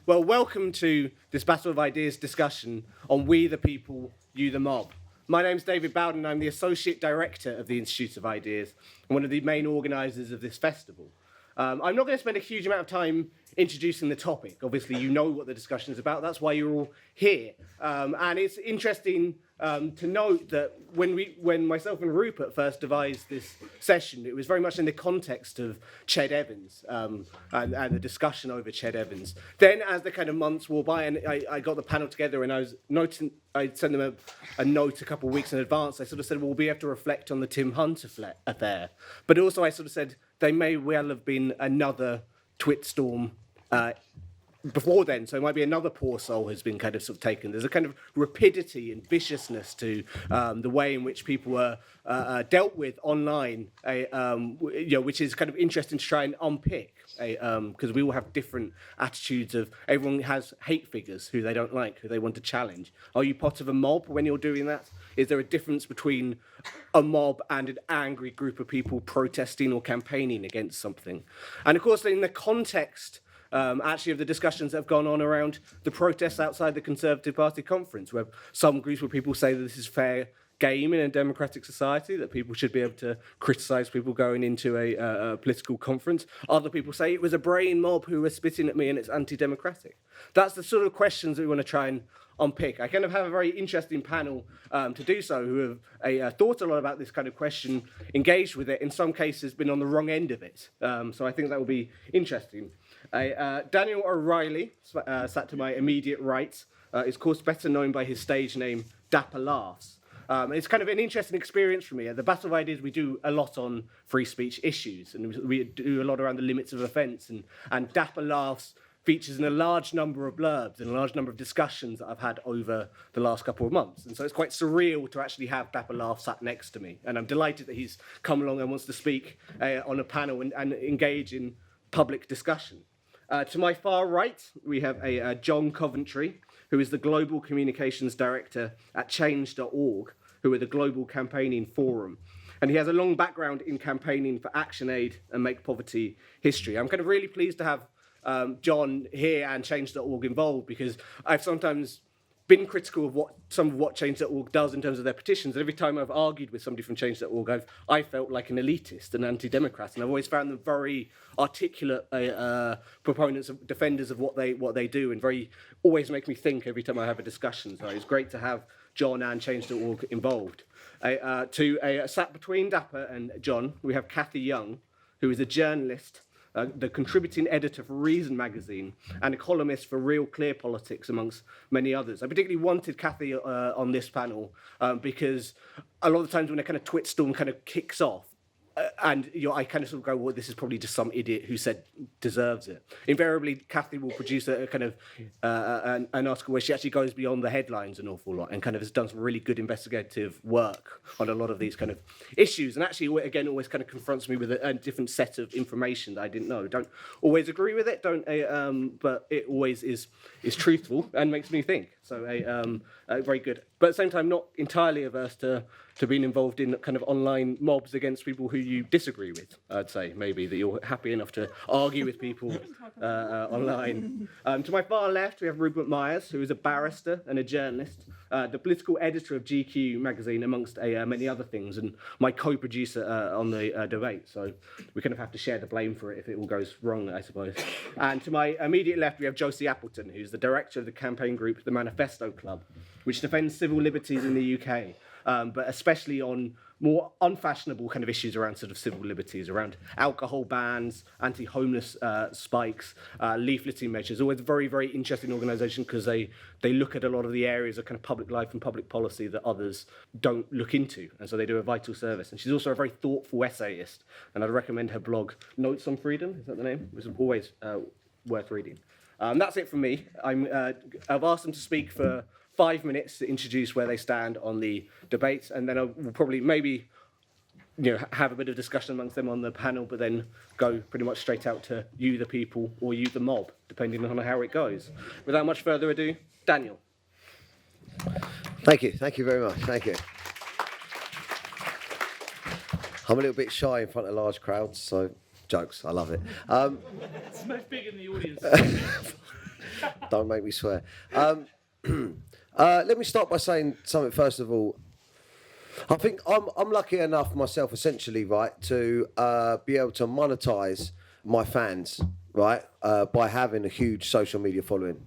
Well, welcome to this Battle of Ideas discussion on We the People, You the Mob. My name's David Bowden, I'm the Associate Director of the Institute of Ideas and one of the main organisers of this festival. I'm not going to spend a huge amount of time introducing the topic. Obviously, you know what the discussion is about. That's why you're all here. And it's interesting to note that when myself and Rupert first devised this session, it was very much in the context of Ched Evans and the discussion over Ched Evans. Then, as the kind of months wore by, and I got the panel together, and I'd sent them a note a couple of weeks in advance. I sort of said, well, we have to reflect on the Tim Hunt affair. But also, I sort of said, they may well have been another twit storm before then, so it might be another poor soul has been kind of sort of taken. There's a kind of rapidity and viciousness to the way in which people were dealt with online, which is kind of interesting to try and unpick, because we all have different attitudes of, everyone has hate figures who they don't like, who they want to challenge. Are you part of a mob when you're doing that? Is there a difference between a mob and an angry group of people protesting or campaigning against something? And of course, in the context actually of the discussions that have gone on around the protests outside the Conservative Party conference, where some groups of people say that this is fair game in a democratic society, that people should be able to criticise people going into a political conference. Other people say it was a brain mob who were spitting at me and it's anti-democratic. That's the sort of questions that we want to try and unpick. I kind of have a very interesting panel to do so, who have thought a lot about this kind of question, engaged with it, in some cases been on the wrong end of it. So I think that will be interesting. Daniel O'Reilly, sat to my immediate right, is of course better known by his stage name Dapper Laughs. It's kind of an interesting experience for me. At the Battle of Ideas, we do a lot on free speech issues, and we do a lot around the limits of offence, and Dapper Laughs features in a large number of blurbs and a large number of discussions that I've had over the last couple of months. And so it's quite surreal to actually have Dapper Laugh sat next to me. And I'm delighted that he's come along and wants to speak on a panel and engage in public discussion. To my far right, we have John Coventry, who is the Global Communications Director at Change.org, who are the Global Campaigning Forum. And he has a long background in campaigning for ActionAid and Make Poverty History. I'm kind of really pleased to have John here and Change.org involved, because I've sometimes been critical of what Change.org does in terms of their petitions. And every time I've argued with somebody from Change.org, I felt like an elitist, an anti-democrat, and I've always found them very articulate proponents, defenders of what they do, and always make me think every time I have a discussion. So it's great to have John and Change.org involved. Sat between Dapper and John, we have Cathy Young, who is a journalist, the contributing editor for Reason magazine, and a columnist for Real Clear Politics, amongst many others. I particularly wanted Cathy on this panel because a lot of the times when a kind of twit storm kind of kicks off, I kind of sort of go, well, this is probably just some idiot who said deserves it. Invariably, Cathy will produce a kind of an article where she actually goes beyond the headlines an awful lot and kind of has done some really good investigative work on a lot of these kind of issues. And actually, again, always kind of confronts me with a different set of information that I didn't know. Don't always agree with it, but it always is truthful and makes me think. So very good. But at the same time, not entirely averse to being involved in kind of online mobs against people who you disagree with, I'd say, maybe, that you're happy enough to argue with people online. To my far left, we have Rupert Myers, who is a barrister and a journalist, the political editor of GQ magazine, amongst many other things, and my co-producer on the debate. So we kind of have to share the blame for it if it all goes wrong, I suppose. And to my immediate left, we have Josie Appleton, who's the director of the campaign group, the Manifesto Club, which defends civil liberties in the UK. But especially on more unfashionable kind of issues around sort of civil liberties, around alcohol bans, anti-homeless spikes, leafleting measures. Always a very, very interesting organisation, because they look at a lot of the areas of kind of public life and public policy that others don't look into. And so they do a vital service. And she's also a very thoughtful essayist. And I'd recommend her blog, Notes on Freedom, is that the name? It's always worth reading. That's it from me. I've asked them to speak for 5 minutes to introduce where they stand on the debate, and then we'll probably maybe have a bit of discussion amongst them on the panel, but then go pretty much straight out to you the people or you the mob, depending on how it goes. Without much further ado, Daniel. Thank you very much, thank you. I'm a little bit shy in front of large crowds, so jokes, I love it. It's much bigger in the audience. Don't make me swear. Let me start by saying something first of all. I think I'm lucky enough myself, essentially, right, to be able to monetize my fans, right, by having a huge social media following.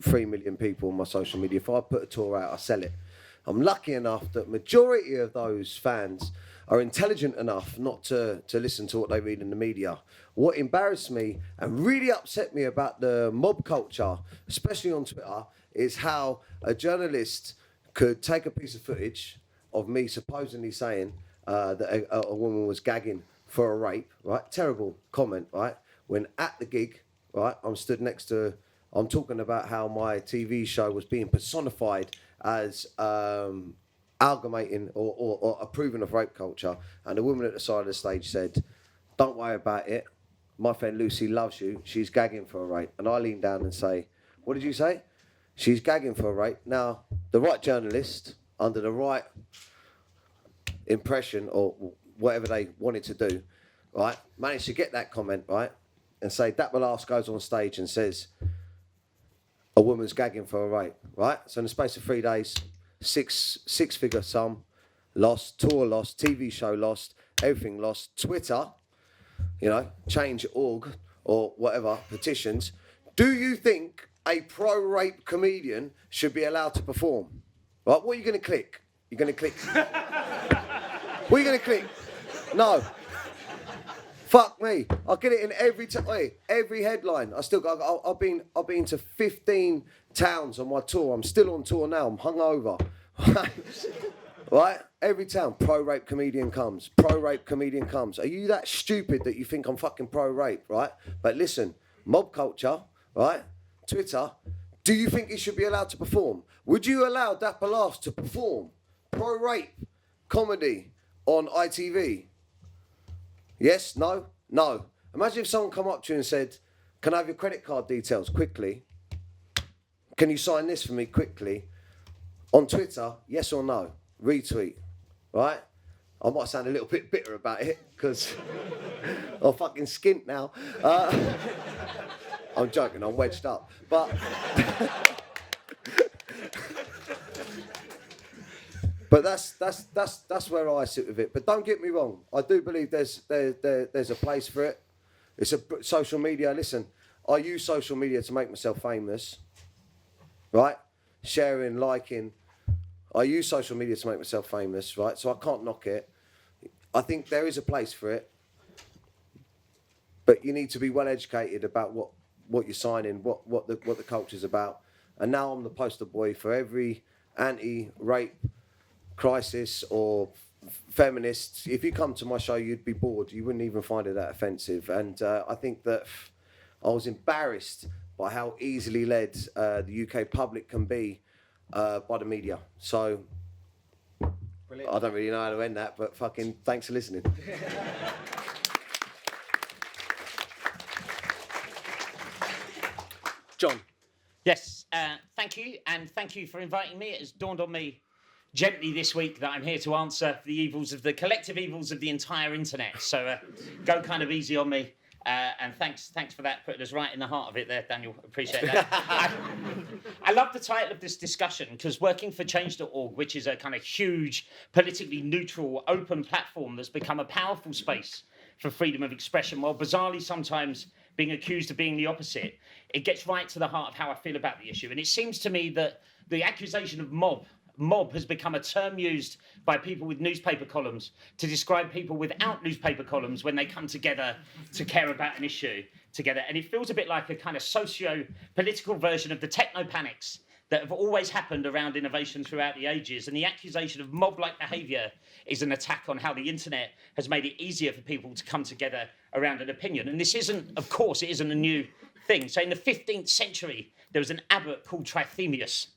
3 million people on my social media. If I put a tour out, I sell it. I'm lucky enough that majority of those fans are intelligent enough not to listen to what they read in the media. What embarrassed me and really upset me about the mob culture, especially on Twitter, is how a journalist could take a piece of footage of me supposedly saying that a woman was gagging for a rape, right? Terrible comment, right? When at the gig, right, I'm stood next to, I'm talking about how my TV show was being personified as amalgamating or approving of rape culture. And the woman at the side of the stage said, "Don't worry about it. My friend Lucy loves you. She's gagging for a rape." And I lean down and say, "What did you say?" "She's gagging for a rape." Now, the right journalist, under the right impression or whatever they wanted to do, right, managed to get that comment, right, and say, Dapalas goes on stage and says, "A woman's gagging for a rape," right? So in the space of 3 days, six-figure sum lost, tour lost, TV show lost, everything lost. Twitter, change.org or whatever, petitions. Do you think a pro-rape comedian should be allowed to perform? Right, what are you going to click? You're going to click... What are you going to click? No. Fuck me. I'll get it in every headline. I've been to 15 towns on my tour. I'm still on tour now. I'm hungover. Right? Every town, pro-rape comedian comes. Pro-rape comedian comes. Are you that stupid that you think I'm fucking pro-rape, right? But listen, mob culture, right? Twitter, do you think he should be allowed to perform? Would you allow Dapalas to perform pro-rape comedy on ITV? Yes? No? No. Imagine if someone come up to you and said, "Can I have your credit card details quickly? Can you sign this for me quickly?" On Twitter, yes or no? Retweet. Right? I might sound a little bit bitter about it because I'm fucking skint now. I'm joking, I'm wedged up. But But that's where I sit with it. But don't get me wrong. I do believe there's a place for it. It's a social media. Listen, I use social media to make myself famous, right? Sharing, liking. I use social media to make myself famous, right? So I can't knock it. I think there is a place for it, but you need to be well educated about what you're signing, what the culture's about. And now I'm the poster boy for every anti-rape crisis or feminists. If you come to my show, you'd be bored. You wouldn't even find it that offensive. And I think that I was embarrassed by how easily led the UK public can be by the media. So brilliant. I don't really know how to end that, but fucking thanks for listening. John. Yes, thank you, and thank you for inviting me. It has dawned on me gently this week that I'm here to answer the collective evils of the entire internet. So go kind of easy on me, and thanks for that, putting us right in the heart of it there, Daniel. Appreciate that. I love the title of this discussion because working for change.org, which is a kind of huge, politically neutral, open platform that's become a powerful space for freedom of expression, while bizarrely sometimes being accused of being the opposite, it gets right to the heart of how I feel about the issue. And it seems to me that the accusation of mob has become a term used by people with newspaper columns to describe people without newspaper columns when they come together to care about an issue together. And it feels a bit like a kind of socio-political version of the techno-panics that have always happened around innovation throughout the ages. And the accusation of mob-like behaviour is an attack on how the internet has made it easier for people to come together around an opinion. And this isn't, of course, it isn't a new thing. So in the 15th century, there was an abbot called Trithemius,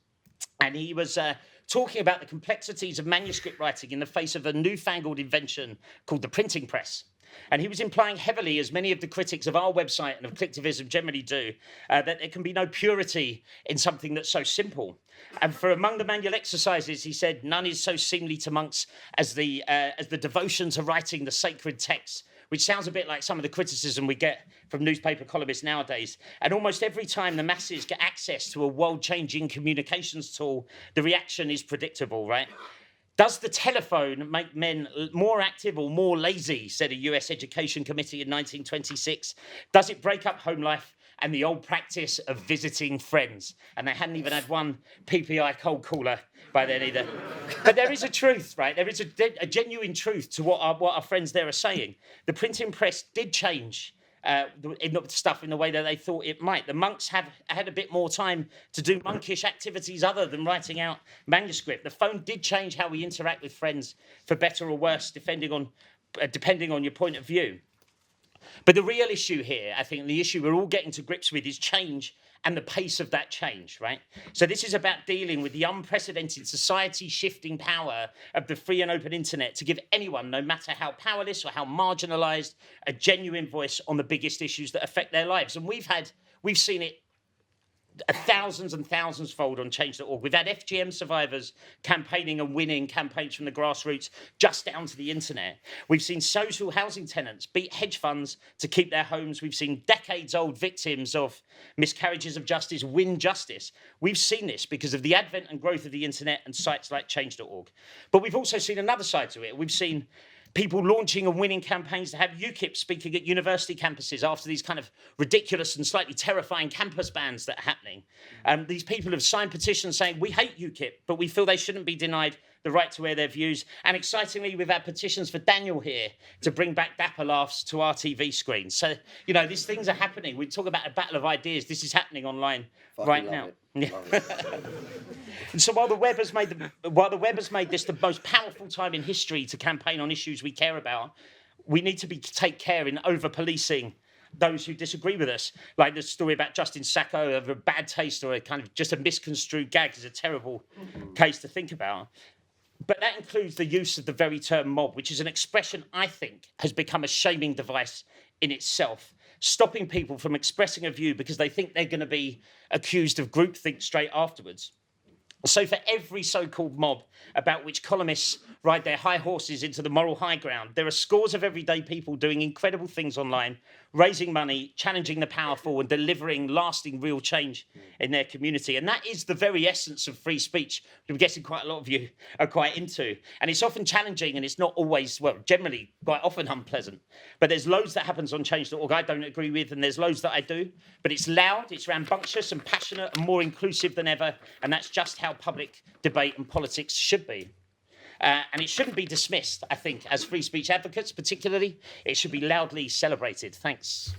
and he was talking about the complexities of manuscript writing in the face of a newfangled invention called the printing press. And he was implying heavily, as many of the critics of our website and of collectivism generally do, that there can be no purity in something that's so simple. And for among the manual exercises, he said, none is so seemly to monks as the devotion to writing the sacred texts which sounds a bit like some of the criticism we get from newspaper columnists nowadays. And almost every time the masses get access to a world-changing communications tool, the reaction is predictable, right? Does the telephone make men more active or more lazy, said a US Education Committee in 1926? Does it break up home life and the old practice of visiting friends? And they hadn't even had one PPI cold caller by then either. But there is a truth, right? There is a genuine truth to what our friends there are saying. The printing press did change stuff in the way that they thought it might. The monks have had a bit more time to do monkish activities other than writing out manuscript. The phone did change how we interact with friends for better or worse, depending on your point of view. But the real issue here, I think, the issue we're all getting to grips with is change and the pace of that change, right? So this is about dealing with the unprecedented society-shifting power of the free and open internet to give anyone, no matter how powerless or how marginalised, a genuine voice on the biggest issues that affect their lives. And we've seen it thousands and thousands fold on change.org. We've had FGM survivors campaigning and winning campaigns from the grassroots just down to the internet. We've seen social housing tenants beat hedge funds to keep their homes. We've seen decades-old victims of miscarriages of justice win justice. We've seen this because of the advent and growth of the internet and sites like change.org. But we've also seen another side to it. We've seen people launching and winning campaigns to have UKIP speaking at university campuses after these kind of ridiculous and slightly terrifying campus bans that are happening. These people have signed petitions saying, we hate UKIP, but we feel they shouldn't be denied the right to air their views. And excitingly, we've had petitions for Daniel here to bring back dapper laughs to our TV screens. So, these things are happening. We talk about a battle of ideas. This is happening online right now. And so while the web has made this the most powerful time in history to campaign on issues we care about, we need to take care in over-policing those who disagree with us. Like the story about Justin Sacco of a bad taste or a kind of just a misconstrued gag is a terrible case to think about. But that includes the use of the very term mob, which is an expression I think has become a shaming device in itself, stopping people from expressing a view because they think they're going to be accused of groupthink straight afterwards. So for every so-called mob about which columnists ride their high horses into the moral high ground, there are scores of everyday people doing incredible things online, raising money, challenging the powerful, and delivering lasting real change in their community. And that is the very essence of free speech, which I'm guessing quite a lot of you are quite into. And it's often challenging, and it's not always, generally quite often unpleasant. But there's loads that happens on change.org I don't agree with, and there's loads that I do. But it's loud, it's rambunctious and passionate and more inclusive than ever, and that's just how public debate and politics should be. And it shouldn't be dismissed, I think, as free speech advocates, particularly. It should be loudly celebrated. Thanks.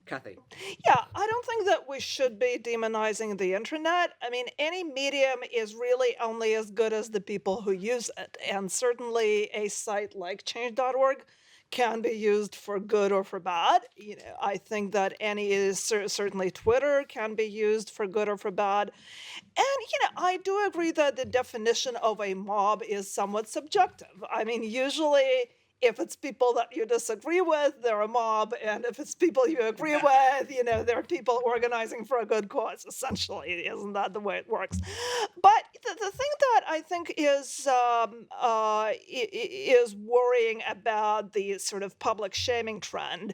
Kathy. Yeah, I don't think that we should be demonizing the internet. I mean, any medium is really only as good as the people who use it. And certainly a site like change.org can be used for good or for bad. I think that certainly Twitter can be used for good or for bad. And, I do agree that the definition of a mob is somewhat subjective. I mean, usually if it's people that you disagree with, they're a mob. And if it's people you agree with, they're people organizing for a good cause, essentially. Isn't that the way it works? But the thing that I think is worrying about the sort of public shaming trend,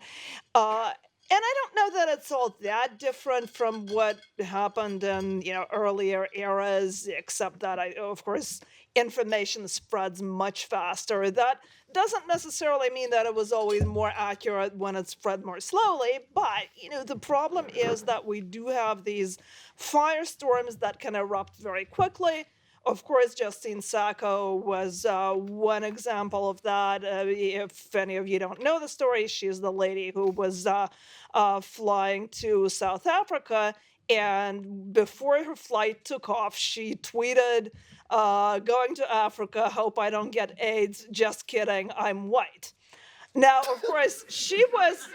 and I don't know that it's all that different from what happened in, earlier eras, except that, of course, information spreads much faster. That doesn't necessarily mean that it was always more accurate when it spread more slowly, but, the problem is that we do have these firestorms that can erupt very quickly. Of course, Justine Sacco was one example of that. If any of you don't know the story, she's the lady who was flying to South Africa, and before her flight took off, she tweeted, going to Africa, hope I don't get AIDS, just kidding, I'm white. Now, of course, she was,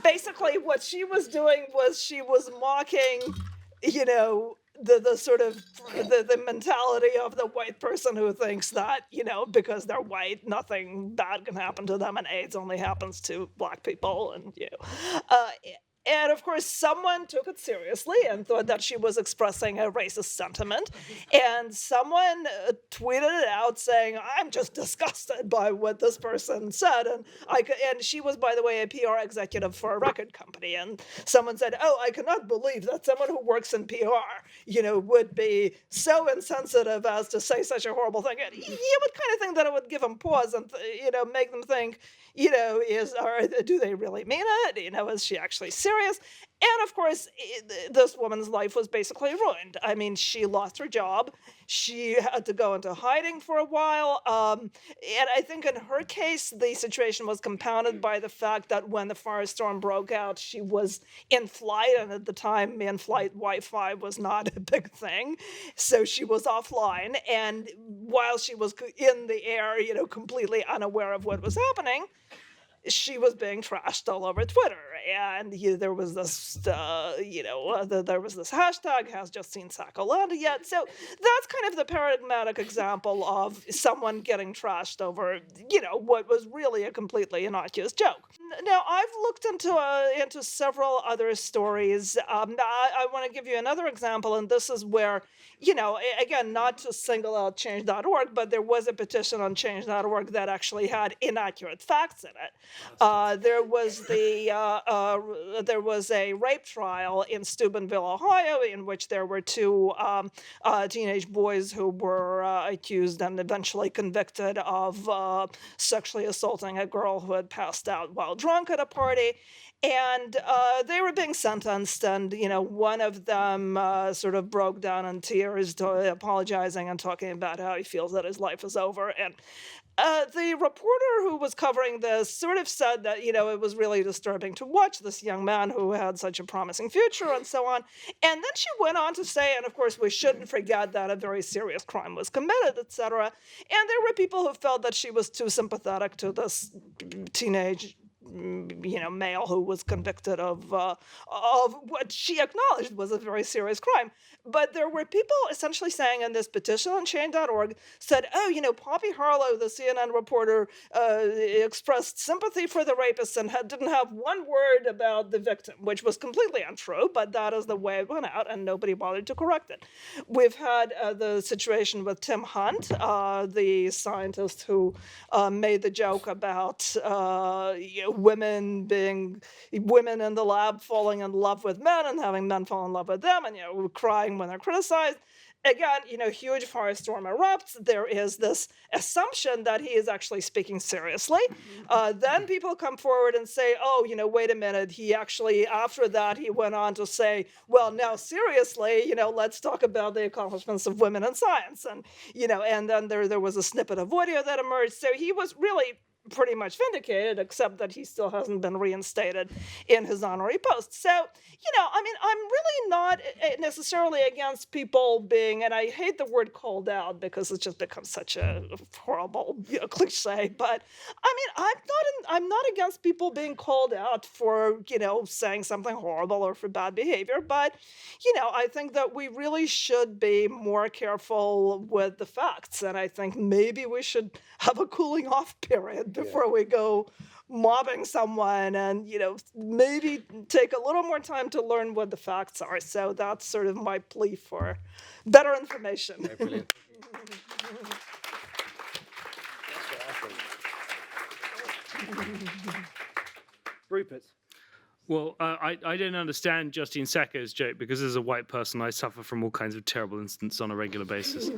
basically what she was doing was she was mocking, the sort of the mentality of the white person who thinks that, because they're white, nothing bad can happen to them, and AIDS only happens to black people, and And of course, someone took it seriously and thought that she was expressing a racist sentiment. And someone tweeted it out saying, "I'm just disgusted by what this person said." And she was, by the way, a PR executive for a record company. And someone said, "Oh, I cannot believe that someone who works in PR, would be so insensitive as to say such a horrible thing." And you would kind of think that it would give them pause and, make them think, do they really mean it? Is she actually serious? And of course, this woman's life was basically ruined. I mean, she lost her job. She had to go into hiding for a while. And I think in her case, the situation was compounded by the fact that when the firestorm broke out, she was in flight. And at the time, in-flight Wi-Fi was not a big thing. So she was offline. And while she was in the air, completely unaware of what was happening, she was being trashed all over Twitter, and there was this, there was this hashtag, has just seen Sakolanda yet. So that's kind of the paradigmatic example of someone getting trashed over, what was really a completely innocuous joke. Now, I've looked into several other stories. I want to give you another example, and this is where, again, not to single out Change.org, but there was a petition on Change.org that actually had inaccurate facts in it. There was a rape trial in Steubenville, Ohio, in which there were two teenage boys who were accused and eventually convicted of sexually assaulting a girl who had passed out while drunk at a party. And they were being sentenced, and, one of them sort of broke down in tears, apologizing and talking about how he feels that his life is over. And the reporter who was covering this sort of said that, it was really disturbing to watch this young man who had such a promising future and so on. And then she went on to say, and of course we shouldn't forget that a very serious crime was committed, etc. And there were people who felt that she was too sympathetic to this teenage male who was convicted of what she acknowledged was a very serious crime. But there were people essentially saying in this petition on Change.org said, Poppy Harlow, the CNN reporter, expressed sympathy for the rapist and didn't have one word about the victim, which was completely untrue, but that is the way it went out, and nobody bothered to correct it. We've had the situation with Tim Hunt, the scientist who made the joke about women in the lab falling in love with men and having men fall in love with them, and crying when they're criticized. Again, huge firestorm erupts. There is this assumption that he is actually speaking seriously. Then people come forward and say, wait a minute. He actually, after that, he went on to say, well, now seriously, let's talk about the accomplishments of women in science. And, and then there was a snippet of audio that emerged. So he was really pretty much vindicated, except that he still hasn't been reinstated in his honorary post. So, I'm really not necessarily against people being, and I hate the word called out because it's just become such a horrible cliche, but I'm not against people being called out for, saying something horrible or for bad behavior, but, I think that we really should be more careful with the facts, and I think maybe we should have a cooling off period before we go mobbing someone, and maybe take a little more time to learn what the facts are. So that's sort of my plea for better information. Yeah, brilliant. Rupert. Well, I don't understand Justine Sacco's joke because as a white person, I suffer from all kinds of terrible incidents on a regular basis.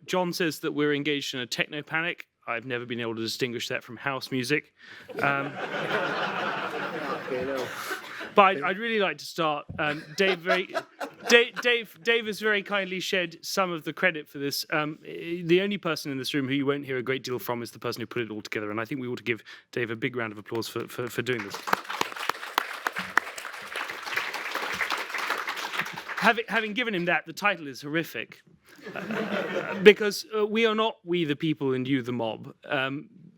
John says that we're engaged in a techno panic. I've never been able to distinguish that from house music. But I'd really like to start. Dave has very kindly shared some of the credit for this. The only person in this room who you won't hear a great deal from is the person who put it all together, and I think we ought to give Dave a big round of applause for doing this. Having given him that, the title is horrific. Because we are not we the people and you the mob.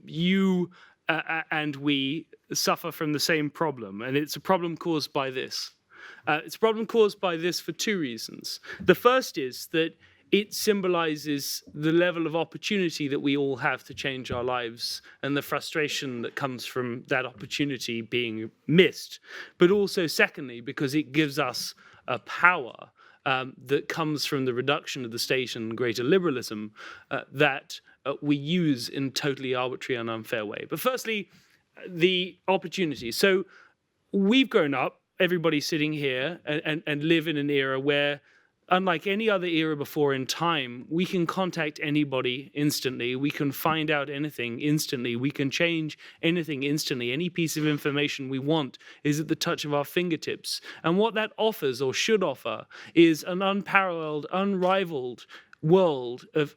You and we suffer from the same problem, and it's a problem caused by this. It's a problem caused by this for two reasons. The first is that it symbolizes the level of opportunity that we all have to change our lives and the frustration that comes from that opportunity being missed. But also, secondly, because it gives us a power that comes from the reduction of the state and greater liberalism that we use in totally arbitrary and unfair way. But firstly, the opportunity. So we've grown up, everybody sitting here, and live in an era where, unlike any other era before in time, we can contact anybody instantly. We can find out anything instantly. We can change anything instantly. Any piece of information we want is at the touch of our fingertips. And what that offers, or should offer, is an unparalleled, unrivaled world of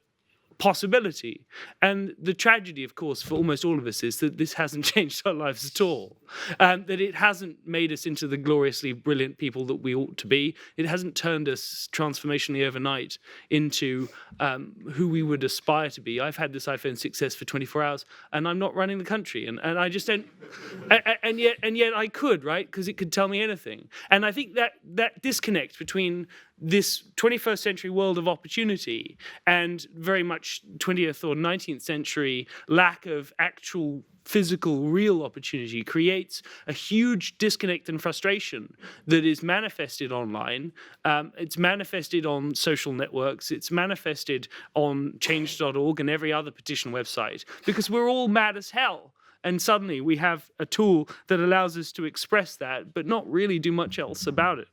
possibility. And the tragedy, of course, for almost all of us is that this hasn't changed our lives at all. That it hasn't made us into the gloriously brilliant people that we ought to be. It hasn't turned us transformationally overnight into who we would aspire to be. I've had this iPhone 6S for 24 hours and I'm not running the country. And I just don't, and yet I could, right? Because it could tell me anything. And I think that disconnect between this 21st century world of opportunity and very much 20th or 19th century lack of actual physical, real opportunity creates a huge disconnect and frustration that is manifested online. It's manifested on social networks. It's manifested on change.org and every other petition website, because we're all mad as hell. And suddenly we have a tool that allows us to express that, but not really do much else about it.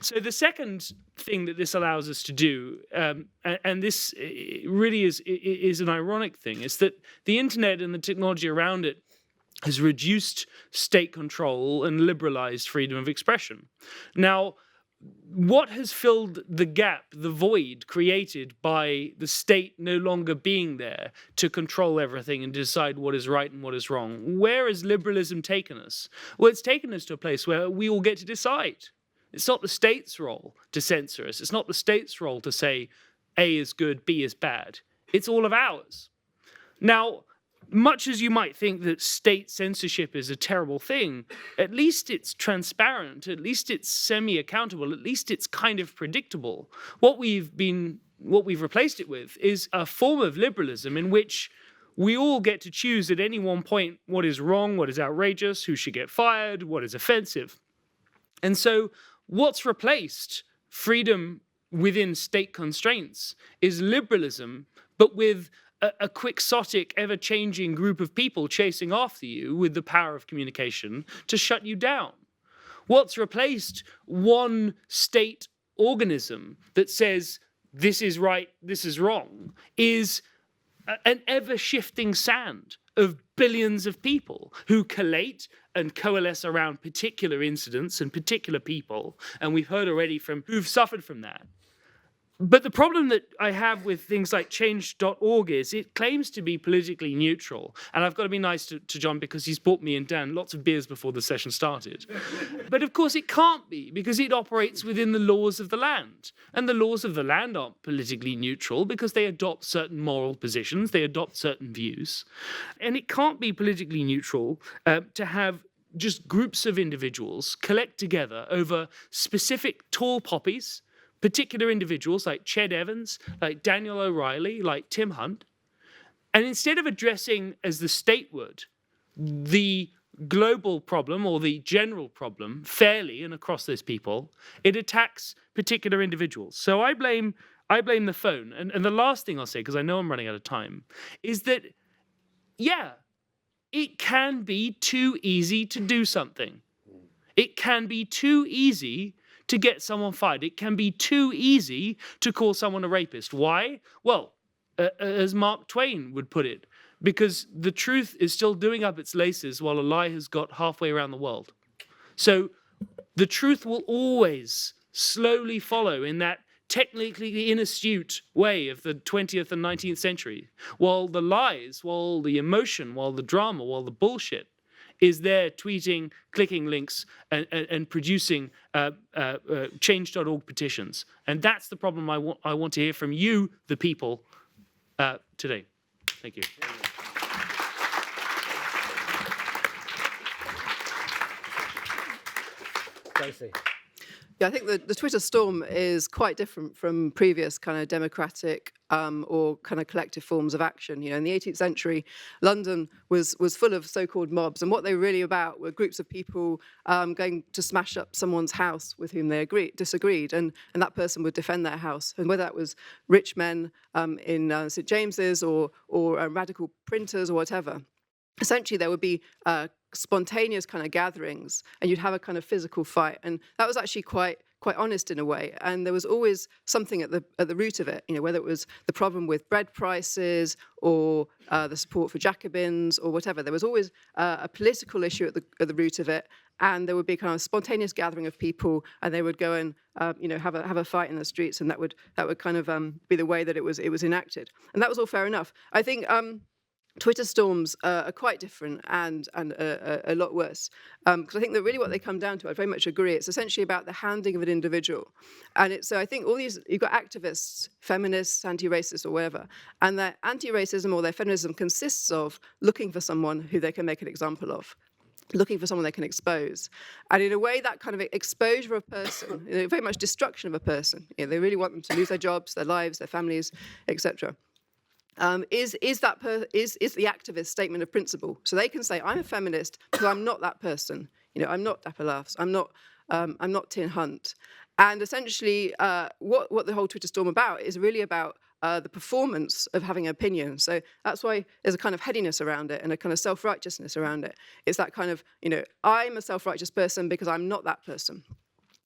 So the second thing that this allows us to do, and this really is an ironic thing, is that the internet and the technology around it has reduced state control and liberalized freedom of expression. Now, what has filled the gap, the void created by the state no longer being there to control everything and decide what is right and what is wrong? Where has liberalism taken us? Well, it's taken us to a place where we all get to decide. It's not the state's role to censor us. It's not the state's role to say A is good, B is bad. It's all of ours. Now, much as you might think that state censorship is a terrible thing, at least it's transparent, at least it's semi-accountable, at least it's kind of predictable. What we've replaced it with is a form of liberalism in which we all get to choose at any one point what is wrong, what is outrageous, who should get fired, what is offensive. And so what's replaced freedom within state constraints is liberalism, but with a quixotic, ever-changing group of people chasing after you with the power of communication to shut you down. What's replaced one state organism that says this is right, this is wrong, is an ever-shifting sand of billions of people who collate and coalesce around particular incidents and particular people. And we've heard already from who've suffered from that. But the problem that I have with things like change.org is it claims to be politically neutral. And I've got to be nice to John because he's bought me and Dan lots of beers before the session started. But of course it can't be, because it operates within the laws of the land. And the laws of the land aren't politically neutral because they adopt certain moral positions, they adopt certain views. And it can't be politically neutral to have just groups of individuals collect together over specific tall poppies, particular individuals like Ched Evans, like Daniel O'Reilly, like Tim Hunt. And instead of addressing, as the state would, the global problem or the general problem fairly and across those people, it attacks particular individuals. So I blame the phone. And the last thing I'll say, because I know I'm running out of time, is that, yeah, it can be too easy to do something. It can be too easy to get someone fired. It can be too easy to call someone a rapist. Why? Well, as Mark Twain would put it, because the truth is still doing up its laces while a lie has got halfway around the world. So the truth will always slowly follow in that technically inastute way of the 20th and 19th century, while the lies, while the emotion, while the drama, while the bullshit is there tweeting, clicking links, and producing change.org petitions. And that's the problem I want to hear from you, the people, today. Thank you. Josie. Yeah, I think the Twitter storm is quite different from previous kind of democratic or kind of collective forms of action. You know, in the 18th century, London was full of so-called mobs, and what they were really about were groups of people going to smash up someone's house with whom they disagreed, and that person would defend their house. And whether that was rich men in St James's or radical printers or whatever, essentially there would be spontaneous kind of gatherings, and you'd have a kind of physical fight, and that was actually quite honest in a way. And there was always something at the root of it, you know, whether it was the problem with bread prices or the support for Jacobins or whatever. There was always a political issue at the root of it, and there would be a kind of spontaneous gathering of people, and they would go and have a fight in the streets, and that would kind of be the way that it was enacted, and that was all fair enough. I think. Twitter storms are quite different and a lot worse, because I think that really what they come down to, I very much agree, it's essentially about the handing of an individual. And so I think all these, you've got activists, feminists, anti-racists or whatever, and their anti-racism or their feminism consists of looking for someone who they can make an example of, looking for someone they can expose. And in a way, that kind of exposure of a person, very much destruction of a person, they really want them to lose their jobs, their lives, their families, etc. Is the activist statement of principle. So they can say, I'm a feminist because I'm not that person. You know, I'm not Dapper Laughs. I'm not Tin Hunt. And essentially, what the whole Twitter storm about is really about the performance of having an opinion. So that's why there's a kind of headiness around it and a kind of self-righteousness around it. It's that kind of, I'm a self-righteous person because I'm not that person.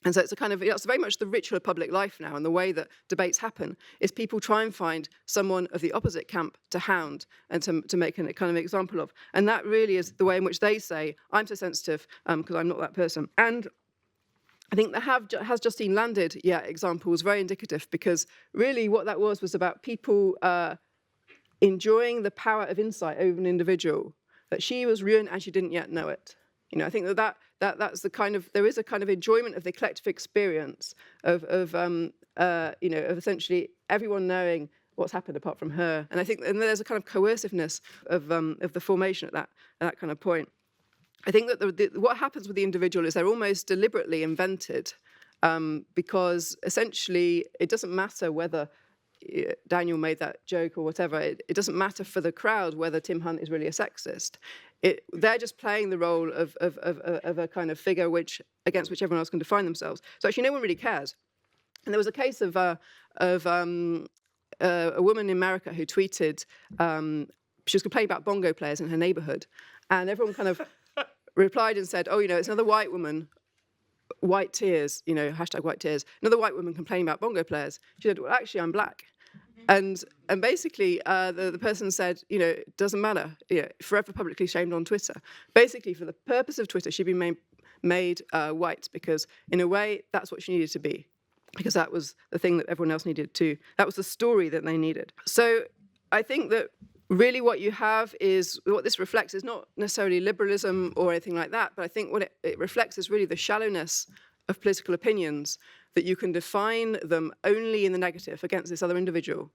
And so it's it's very much the ritual of public life now, and the way that debates happen is people try and find someone of the opposite camp to hound and to make a kind of example of. And that really is the way in which they say, I'm so sensitive because I'm not that person. And I think the has Justine landed example was very indicative, because really what that was about people enjoying the power of insight over an individual, that she was ruined and she didn't yet know it. I think that's the kind of, there is a kind of enjoyment of the collective experience of essentially everyone knowing what's happened apart from her. And I think, and there's a kind of coerciveness of the formation at that kind of point. I think that what happens with the individual is they're almost deliberately invented, because essentially it doesn't matter whether Daniel made that joke or whatever. It doesn't matter for the crowd whether Tim Hunt is really a sexist. They're just playing the role of a kind of figure against which everyone else can define themselves. So actually, no one really cares. And there was a case of a woman in America who tweeted she was complaining about bongo players in her neighborhood, and everyone kind of replied and said, "Oh, it's another white woman." White tears, hashtag white tears. Another white woman complaining about bongo players. She said, "Well, actually, I'm black." And basically, the person said, it doesn't matter. Forever publicly shamed on Twitter. Basically, for the purpose of Twitter, she'd been made white, because in a way, that's what she needed to be, because that was the thing that everyone else needed too. That was the story that they needed. So I think that really what you have is, what this reflects is not necessarily liberalism or anything like that, but I think what it reflects is really the shallowness of political opinions, that you can define them only in the negative against this other individual,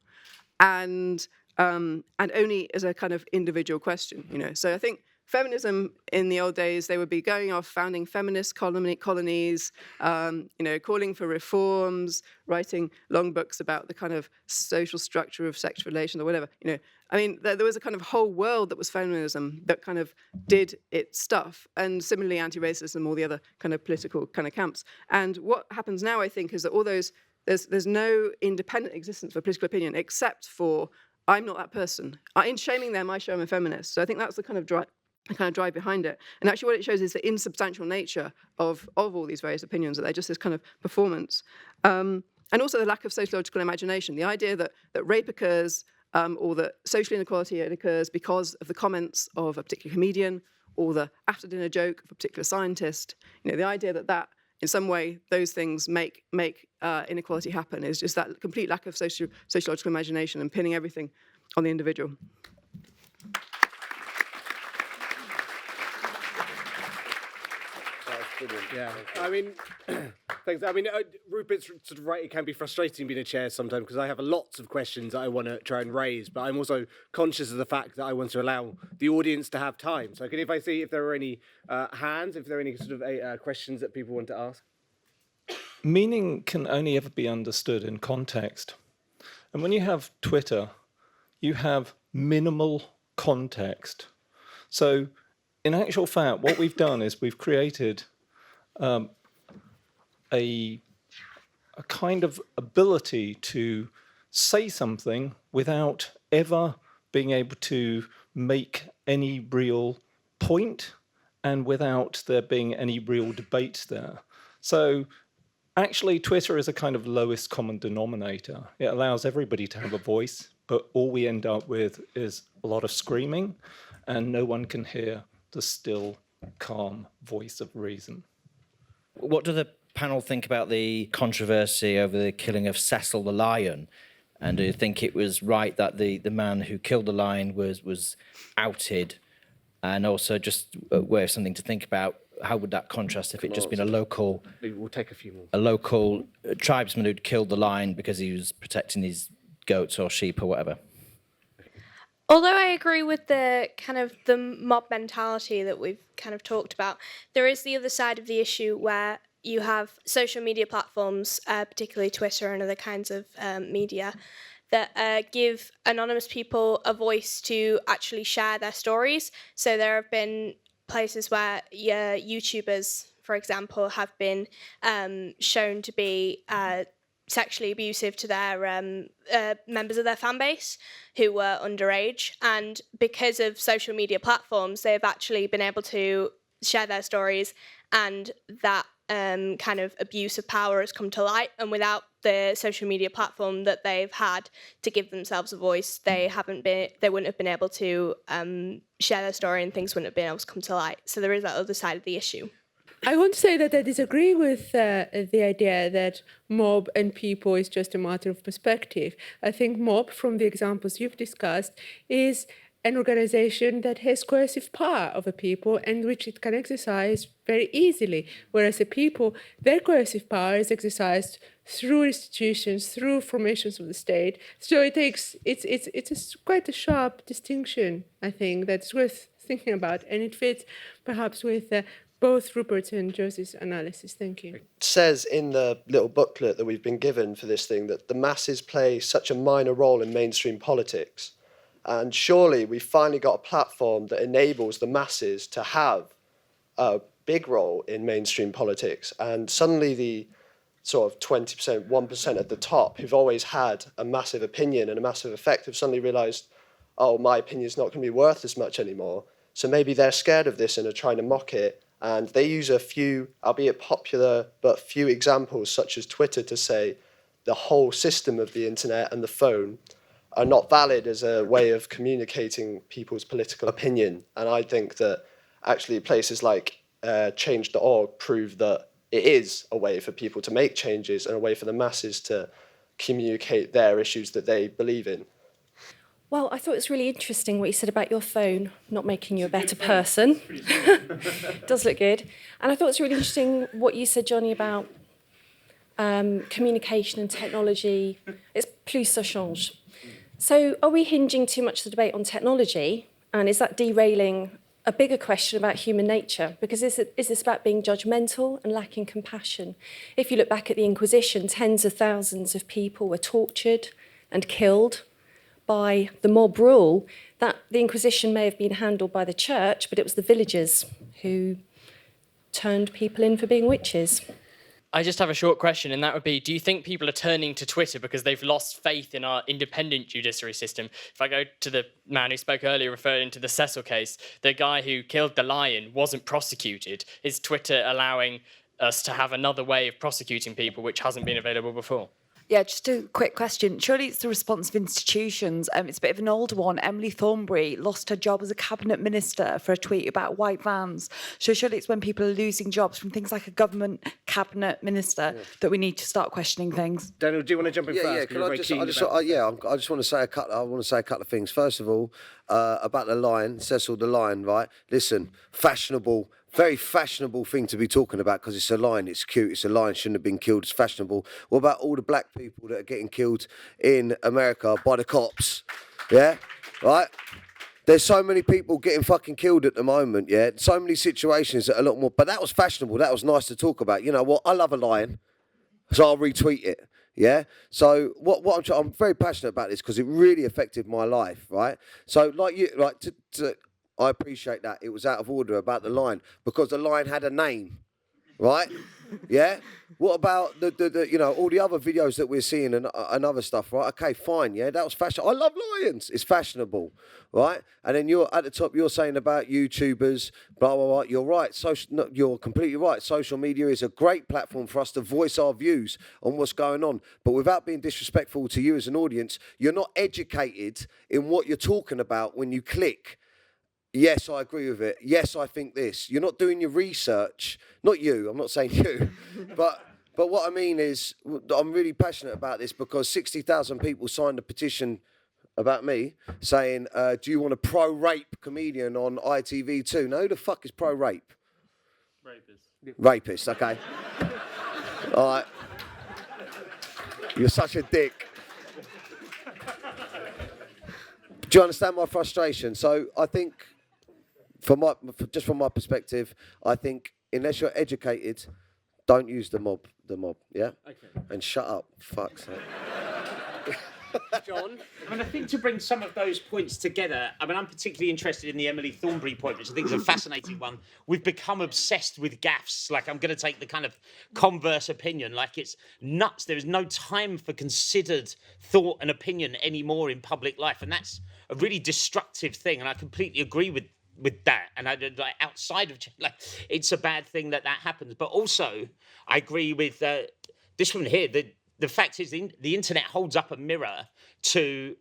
and only as a kind of individual question. So I think feminism in the old days, they would be going off founding feminist colonies, calling for reforms, writing long books about the kind of social structure of sex relations or whatever. There was a kind of whole world that was feminism that kind of did its stuff, and similarly anti-racism, all the other kind of political kind of camps. And what happens now, I think, is that all those, there's no independent existence for political opinion except for, I'm not that person. In shaming them, I show I'm a feminist. So I think that's the kind of drive behind it. And actually what it shows is the insubstantial nature of all these various opinions, that they're just this kind of performance. And also the lack of sociological imagination. The idea that rape occurs, or that social inequality occurs because of the comments of a particular comedian, or the after-dinner joke of a particular scientist. The idea that in some way those things make inequality happen is just that complete lack of sociological imagination and pinning everything on the individual. Brilliant. Yeah, thanks. Rupert's sort of right. It can be frustrating being a chair sometimes, because I have lots of questions that I want to try and raise, but I'm also conscious of the fact that I want to allow the audience to have time. So, if I see if there are any hands, if there are any sort of questions that people want to ask. meaning can only ever be understood in context. And when you have Twitter, you have minimal context. So in actual fact, what we've done is we've created a kind of ability to say something without ever being able to make any real point and without there being any real debate there. So actually, Twitter is a kind of lowest common denominator. It allows everybody to have a voice, but all we end up with is a lot of screaming, and no one can hear the still, calm voice of reason. What do the panel think about the controversy over the killing of Cecil the lion? And do you think it was right that the man who killed the lion was outed? And also, just a way of something to think about, how would that contrast if it just been a local... We'll take a few more. A local tribesman who'd killed the lion because he was protecting his goats or sheep or whatever? Although I agree with the kind of the mob mentality that we've kind of talked about, there is the other side of the issue where you have social media platforms, particularly Twitter and other kinds of media, that give anonymous people a voice to actually share their stories. So there have been places where YouTubers, for example, have been shown to be sexually abusive to their members of their fan base who were underage. And because of social media platforms, they've actually been able to share their stories, and that kind of abuse of power has come to light. And without the social media platform that they've had to give themselves a voice, they wouldn't have been able to share their story, and things wouldn't have been able to come to light. So there is that other side of the issue. I want to say that I disagree with the idea that mob and people is just a matter of perspective. I think mob, from the examples you've discussed, is an organization that has coercive power over people and which it can exercise very easily, whereas the people, their coercive power is exercised through institutions, through formations of the state. So it's quite a sharp distinction, I think, that's worth thinking about, and it fits perhaps with both Rupert's and Josie's analysis. Thank you. It says in the little booklet that we've been given for this thing that the masses play such a minor role in mainstream politics. And surely we've finally got a platform that enables the masses to have a big role in mainstream politics. And suddenly the sort of 20%, 1% at the top, who've always had a massive opinion and a massive effect, have suddenly realised, oh, my opinion's not going to be worth as much anymore. So maybe they're scared of this and are trying to mock it. And they use a few, albeit popular, but few examples, such as Twitter, to say the whole system of the internet and the phone are not valid as a way of communicating people's political opinion. And I think that actually places like change.org prove that it is a way for people to make changes and a way for the masses to communicate their issues that they believe in. Well, I thought it was really interesting what you said about your phone not making you a better person. It does look good. And I thought it was really interesting what you said, Johnny, about communication and technology. It's plus ça change. So are we hinging too much of the debate on technology? And is that derailing a bigger question about human nature? Because is this about being judgmental and lacking compassion? If you look back at the Inquisition, tens of thousands of people were tortured and killed by the mob rule. That the Inquisition may have been handled by the church, but it was the villagers who turned people in for being witches. I just have a short question, and that would be, do you think people are turning to Twitter because they've lost faith in our independent judiciary system? If I go to the man who spoke earlier referring to the Cecil case, the guy who killed the lion wasn't prosecuted. Is Twitter allowing us to have another way of prosecuting people which hasn't been available before? Yeah, just a quick question. Surely it's the response of institutions. It's a bit of an old one. Emily Thornberry lost her job as a cabinet minister for a tweet about white vans. So surely it's when people are losing jobs from things like a government cabinet minister that we need to start questioning things. Daniel, do you want to jump in first? I just want to say a couple of things. First of all, about the lion, Cecil the lion, right? Listen, fashionable. Very fashionable thing to be talking about because it's a lion, it's cute, it's a lion, shouldn't have been killed, it's fashionable. What about all the black people that are getting killed in America by the cops? Yeah? Right? There's so many people getting fucking killed at the moment, yeah? So many situations that are a lot more, but that was fashionable, that was nice to talk about. You know what? I love a lion. So I'll retweet it. Yeah. So I'm very passionate about this because it really affected my life, right? So I appreciate that it was out of order about the line because the line had a name, right? Yeah. What about the all the other videos that we're seeing and other stuff, right? Okay, fine. Yeah, that was fashion. I love lions. It's fashionable, right? And then you're at the top. You're saying about YouTubers, blah blah blah. You're right. You're completely right. Social media is a great platform for us to voice our views on what's going on. But without being disrespectful to you as an audience, you're not educated in what you're talking about when you click. Yes, I agree with it. Yes, I think this. You're not doing your research. Not you. I'm not saying you. But what I mean is I'm really passionate about this because 60,000 people signed a petition about me saying, do you want a pro-rape comedian on ITV2? Now, who the fuck is pro-rape? Rapist, okay. All right. You're such a dick. Do you understand my frustration? So I think... From my perspective, I think unless you're educated, don't use the mob, yeah? Okay. And shut up, fuck's sake. John? I think to bring some of those points together, I'm particularly interested in the Emily Thornberry point, which I think is a fascinating one. We've become obsessed with gaffes. I'm going to take the kind of converse opinion. It's nuts. There is no time for considered thought and opinion anymore in public life, and that's a really destructive thing, and I completely agree with that, and outside of it's a bad thing that happens. But also, I agree with this one here. The fact is, the internet holds up a mirror to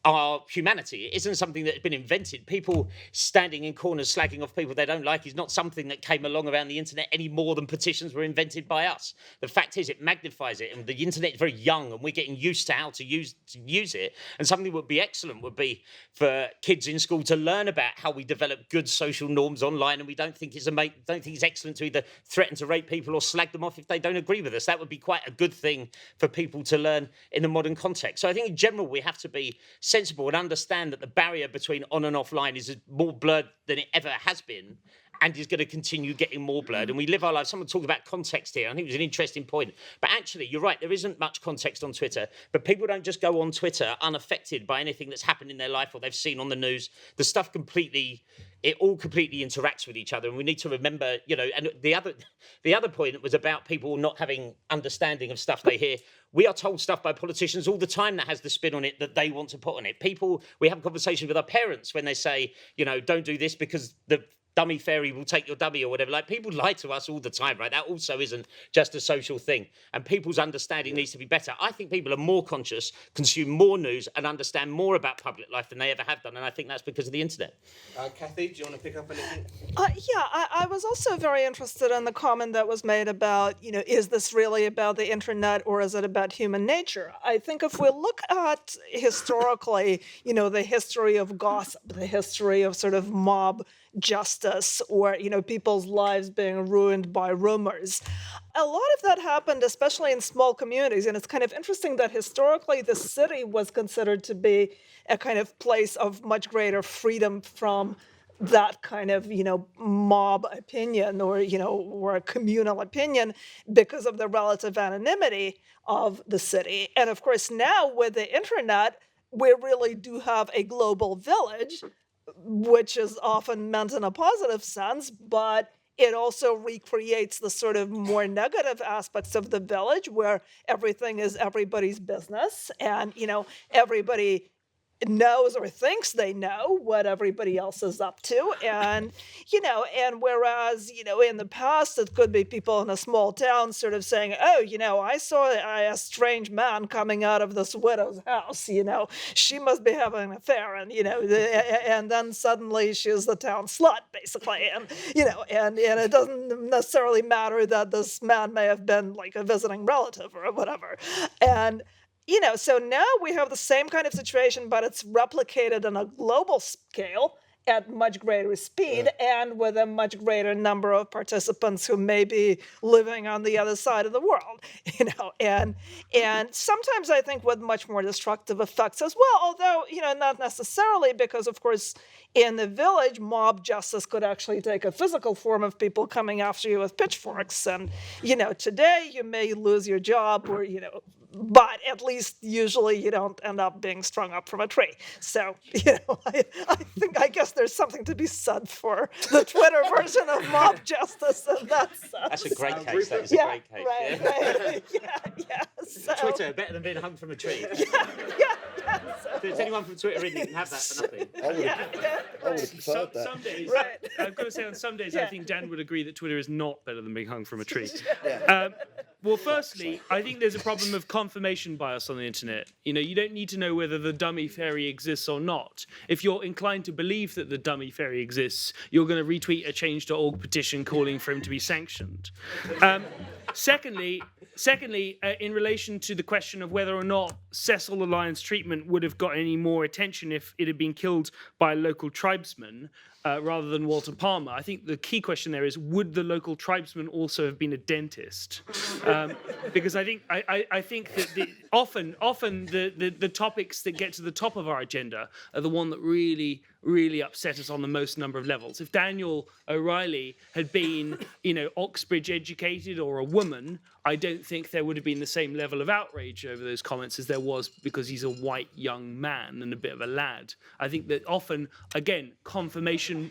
our humanity. It isn't something that's been invented. People standing in corners slagging off people they don't like is not something that came along around the internet any more than petitions were invented by us. The fact is, it magnifies it, and the internet is very young, and we're getting used to how to use it. And something that would be excellent would be for kids in school to learn about how we develop good social norms online, and we don't think it's excellent to either threaten to rape people or slag them off if they don't agree with us. That would be quite a good thing for people to learn in the modern context. So I think in general we have to be sensible and understand that the barrier between on and offline is more blurred than it ever has been and is going to continue getting more blurred. And we live our lives. Someone talked about context here. I think it was an interesting point. But actually, you're right, there isn't much context on Twitter. But people don't just go on Twitter unaffected by anything that's happened in their life or they've seen on the news. The stuff it all completely interacts with each other. And we need to remember, and the other point was about people not having understanding of stuff they hear. We are told stuff by politicians all the time that has the spin on it that they want to put on it. We have conversations with our parents when they say, don't do this because the dummy fairy will take your dummy or whatever. People lie to us all the time, right? That also isn't just a social thing. And people's understanding needs to be better. I think people are more conscious, consume more news, and understand more about public life than they ever have done. And I think that's because of the internet. Kathy, do you want to pick up anything? I was also very interested in the comment that was made about, is this really about the internet or is it about human nature? I think if we look at historically, the history of gossip, the history of sort of mob justice or people's lives being ruined by rumors, a lot of that happened especially in small communities. And it's kind of interesting that historically the city was considered to be a kind of place of much greater freedom from that kind of mob opinion or a communal opinion because of the relative anonymity of the city. And of course now with the internet we really do have a global village, which is often meant in a positive sense, but it also recreates the sort of more negative aspects of the village where everything is everybody's business and, everybody knows or thinks they know what everybody else is up to. And whereas, in the past, it could be people in a small town sort of saying, I saw a strange man coming out of this widow's house, she must be having an affair. And, and then suddenly she's the town slut, basically. And, and it doesn't necessarily matter that this man may have been like a visiting relative or whatever. And, so now we have the same kind of situation, but it's replicated on a global scale. at much greater speed and with a much greater number of participants who may be living on the other side of the world, and sometimes I think with much more destructive effects as well, although, not necessarily, because of course in the village, mob justice could actually take a physical form of people coming after you with pitchforks. And, today you may lose your job or, but at least usually you don't end up being strung up from a tree. So, I guess there's something to be said for the Twitter version of mob justice in that sense. That's a great case. That is a great case. Right. Yeah. So, Twitter, better than being hung from a tree. Yeah. So, if there's anyone from Twitter in, you can have that for nothing. I would have preferred that. Some days, Right. I've got to say, on some days, I think Dan would agree that Twitter is not better than being hung from a tree. Yeah. Well, firstly, I think there's a problem of confirmation bias on the internet. You don't need to know whether the dummy fairy exists or not. If you're inclined to believe that the dummy fairy exists, you're going to retweet a change.org petition calling for him to be sanctioned. Secondly, in relation to the question of whether or not Cecil the Lion's treatment would have got any more attention if it had been killed by a local tribesman rather than Walter Palmer, I think the key question there is, would the local tribesman also have been a dentist? Because I think that often the topics that get to the top of our agenda are the one that really upset us on the most number of levels. If Daniel O'Reilly had been, Oxbridge educated or a woman, I don't think there would have been the same level of outrage over those comments as there was because he's a white young man and a bit of a lad. I think that often, again, confirmation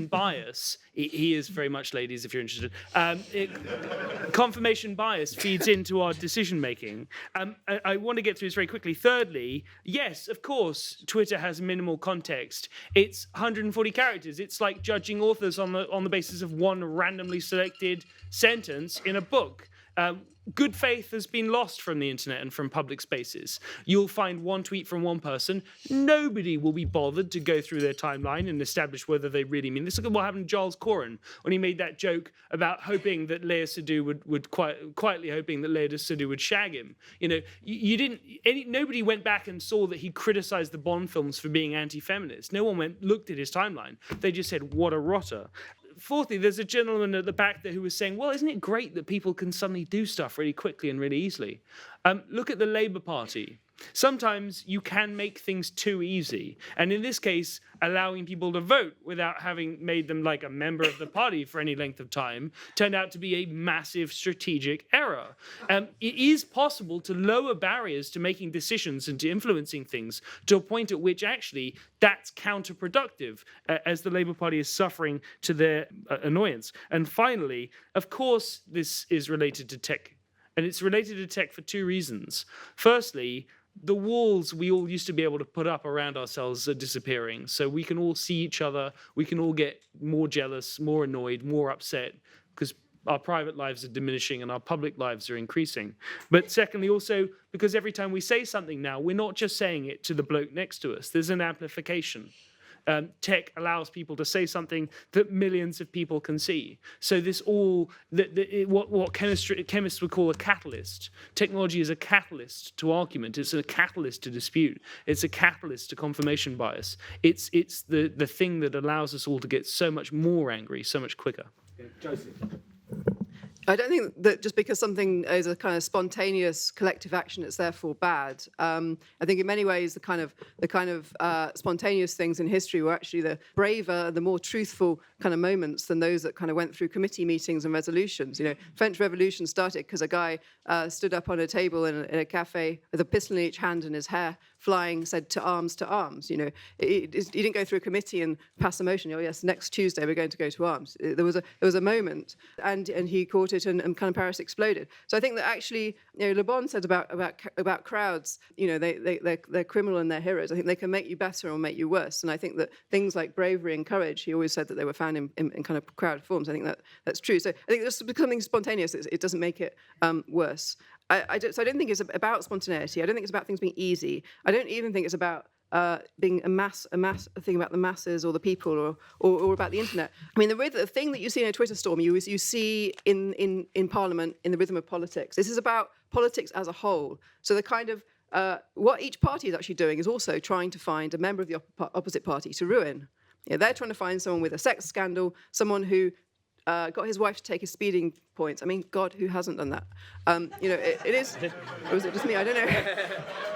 bias, he is very much, ladies, if you're interested, confirmation bias feeds into our decision making. I want to get through this very quickly. Thirdly, yes, of course, Twitter has minimal context. It's 140 characters. It's like judging authors on the basis of one randomly selected sentence in a book. Good faith has been lost from the internet and from public spaces. You'll find one tweet from one person. Nobody will be bothered to go through their timeline and establish whether they really mean this. Look at what happened to Giles Coren when he made that joke about hoping that Lea Seydoux would quietly hoping that Lea Seydoux would shag him. Nobody went back and saw that he criticized the Bond films for being anti-feminist. No one looked at his timeline. They just said, what a rotter. Fourthly, there's a gentleman at the back there who was saying, well, isn't it great that people can suddenly do stuff really quickly and really easily? Look at the Labour Party. Sometimes you can make things too easy. And in this case, allowing people to vote without having made them like a member of the party for any length of time turned out to be a massive strategic error. It is possible to lower barriers to making decisions and to influencing things to a point at which actually that's counterproductive as the Labour Party is suffering to their annoyance. And finally, of course, this is related to tech. And it's related to tech for two reasons. Firstly, the walls we all used to be able to put up around ourselves are disappearing. So we can all see each other. We can all get more jealous, more annoyed, more upset because our private lives are diminishing and our public lives are increasing. But secondly, also, because every time we say something now, we're not just saying it to the bloke next to us. There's an amplification. Tech allows people to say something that millions of people can see. So this what chemists would call a catalyst. Technology is a catalyst to argument. It's a catalyst to dispute. It's a catalyst to confirmation bias. It's the thing that allows us all to get so much more angry, so much quicker. Josie. I don't think that just because something is a kind of spontaneous collective action, it's therefore bad. I think in many ways the kind of spontaneous things in history were actually the braver, the more truthful kind of moments than those that kind of went through committee meetings and resolutions. French Revolution started because a guy stood up on a table in a cafe with a pistol in each hand and his hair flying, said to arms, to arms. He didn't go through a committee and pass a motion. Oh yes, next Tuesday we're going to go to arms. There was a moment, and he caught it, and kind of Paris exploded. So I think that actually, Le Bon said about crowds, they're criminal and they're heroes. I think they can make you better or make you worse. And I think that things like bravery and courage, he always said that they were found in kind of crowd forms. I think that's true. So I think just becoming spontaneous, it doesn't make it worse. I don't think it's about spontaneity. I don't think it's about things being easy. I don't even think it's about being a thing about the masses or the people or about the internet. I mean, the thing that you see in a Twitter storm, you see in Parliament, in the rhythm of politics. This is about politics as a whole. So the kind of what each party is actually doing is also trying to find a member of the opposite party to ruin. Yeah, they're trying to find someone with a sex scandal, someone who got his wife to take his speeding points. I mean, God, who hasn't done that? It is. Or was it just me? I don't know.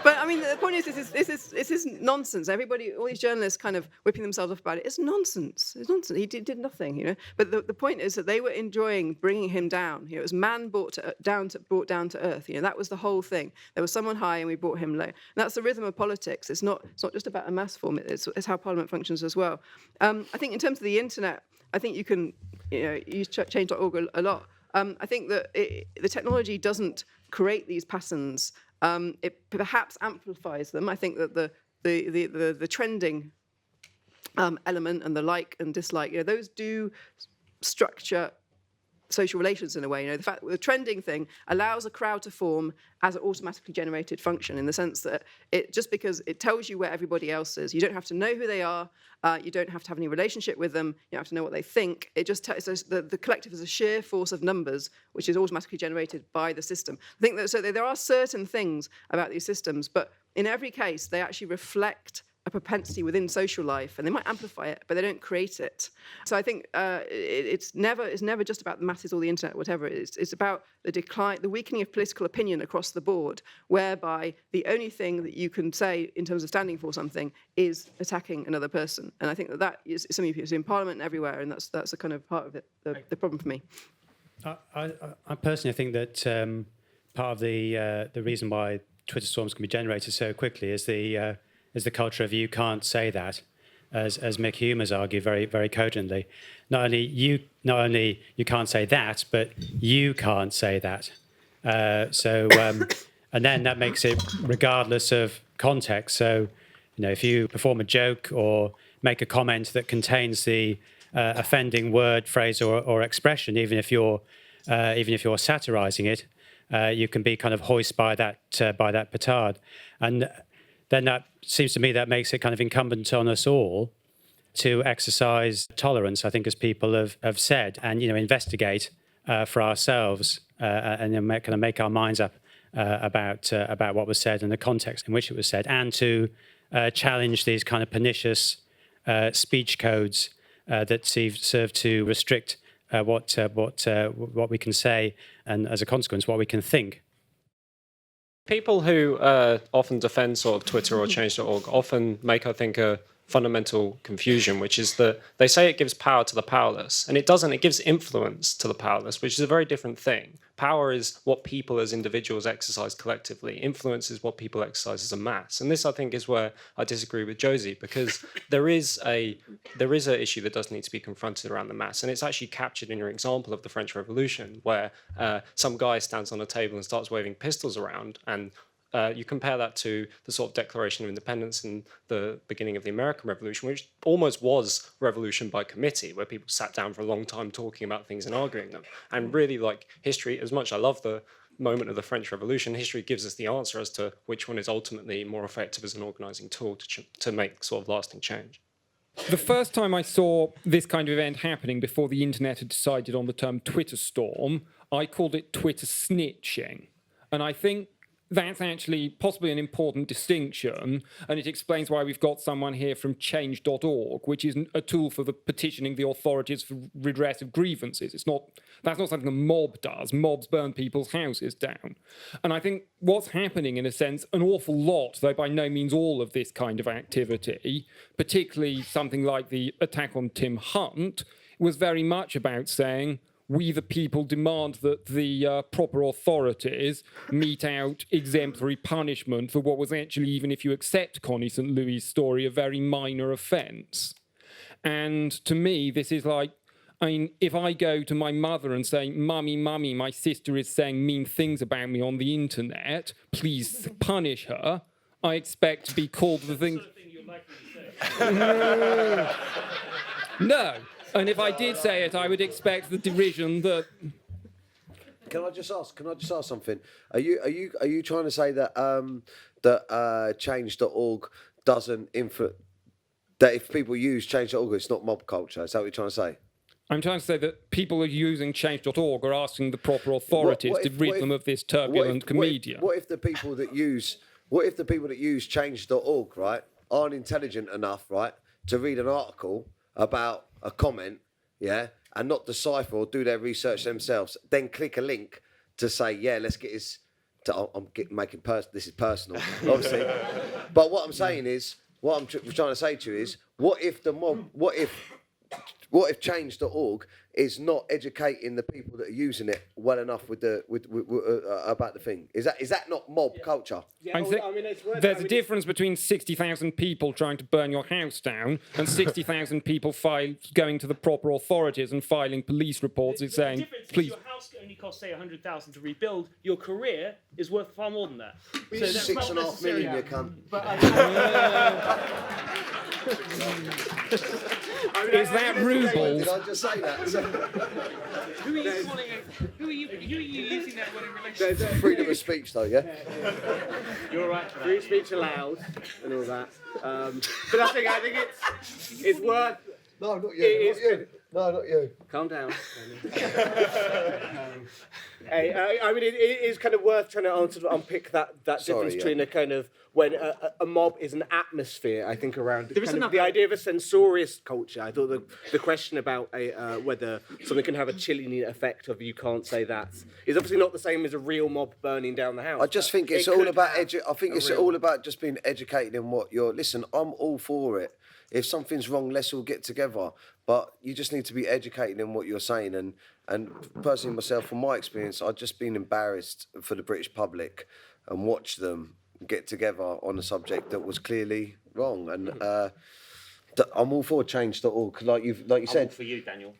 But I mean, the point is, this is nonsense. Everybody, all these journalists, kind of whipping themselves up about it. It's nonsense. It's nonsense. He did nothing, But the point is that they were enjoying bringing him down. It was man brought down to earth. That was the whole thing. There was someone high, and we brought him low. And that's the rhythm of politics. It's not just about a mass form. It's how Parliament functions as well. I think in terms of the internet, I think you can use change.org a lot. I think that the technology doesn't create these patterns. It perhaps amplifies them. I think that the trending element and the like and dislike, those do structure social relations in a way. The fact that the trending thing allows a crowd to form as an automatically generated function, in the sense that just because it tells you where everybody else is, you don't have to know who they are, you don't have to have any relationship with them, you don't have to know what they think. It just the collective is a sheer force of numbers, which is automatically generated by the system. I think that there are certain things about these systems, but in every case, they actually reflect a propensity within social life, and they might amplify it, but they don't create it. So I think it's never just about the masses or the internet or whatever. It's about the decline, the weakening of political opinion across the board, whereby the only thing that you can say in terms of standing for something is attacking another person. And I think that is something you see in Parliament and everywhere, and that's a kind of part of it, the problem for me. I personally think that part of the reason why Twitter storms can be generated so quickly is the culture of "you can't say that," as Mick Hume has argued very, very cogently. Not only you can't say that, but you can't say that. And then that makes it regardless of context. So, if you perform a joke or make a comment that contains the offending word, phrase, or expression, even if you're satirising it, you can be kind of hoist by that petard. And then that seems to me that makes it kind of incumbent on us all to exercise tolerance, I think, as people have said, and investigate for ourselves and kind of make our minds up about what was said and the context in which it was said, and to challenge these kind of pernicious speech codes that serve to restrict what we can say, and as a consequence, what we can think. People who often defend sort of Twitter or change.org often make, I think, a fundamental confusion, which is that they say it gives power to the powerless, and it doesn't. It gives influence to the powerless, which is a very different thing. Power is what people as individuals exercise collectively. Influence is what people exercise as a mass. And this, I think, is where I disagree with Josie, because there is an issue that does need to be confronted around the mass, and it's actually captured in your example of the French Revolution, where some guy stands on a table and starts waving pistols around, and you compare that to the sort of Declaration of Independence in the beginning of the American Revolution, which almost was revolution by committee, where people sat down for a long time talking about things and arguing them. And really, like, history, as much as I love the moment of the French Revolution, history gives us the answer as to which one is ultimately more effective as an organising tool to make sort of lasting change. The first time I saw this kind of event happening, before the internet had decided on the term Twitter storm, I called it Twitter snitching. And I think that's actually possibly an important distinction, and it explains why we've got someone here from change.org, which is a tool for petitioning the authorities for redress of grievances. That's not something a mob does. Mobs burn people's houses down. And I think what's happening, in a sense, an awful lot, though by no means all of this kind of activity, particularly something like the attack on Tim Hunt, was very much about saying, we the people demand that the proper authorities mete out exemplary punishment for what was actually, even if you accept Connie St. Louis' story, a very minor offence. And to me, this is like, I mean, if I go to my mother and say, Mummy, my sister is saying mean things about me on the internet, please punish her, I expect to be called the thing... No. And if I did say it, I would expect the derision that. Can I just ask something? Are you trying to say that change.org doesn't influence, that if people use change.org, it's not mob culture? Is that what you're trying to say? I'm trying to say that people who are using change.org are asking the proper authorities to rid them of this turbulent comedian. What if the people that use change.org, right, aren't intelligent enough, right, to read an article about a comment, yeah, and not decipher or do their research themselves, then click a link to say, yeah, let's get this. This is personal, obviously. But what I'm saying is, what I'm trying to say to you is, what if the mob, what if change.org is not educating the people that are using it well enough with about the thing? Is that not mob culture? Yeah, there's a difference between 60,000 people trying to burn your house down and 60,000 people going to the proper authorities and filing police reports and saying, please. Your house only costs, say, 100,000 to rebuild. Your career is worth far more than that. So that's 6.5 million, you cunt. Is that rubles? Did I just say that? Who are you calling? Who are you using that word in relation to? Freedom of speech, though, yeah. You're right. Free speech allowed and all that. But I think it's worth. No, not you. No, not you. Calm down. I mean, it is kind of worth trying to unpick that difference between a kind of when a mob is an atmosphere. I think around the idea of a censorious culture. I thought the question about whether something can have a chilling effect of you can't say that is obviously not the same as a real mob burning down the house. I just think it's all about all about just being educated in what you're. Listen, I'm all for it. If something's wrong, let's all get together. But you just need to be educated in what you're saying. And personally, myself, from my experience, I've just been embarrassed for the British public and watched them get together on a subject that was clearly wrong. And I'm all for change.org, like you said. I'm all for you, Daniel.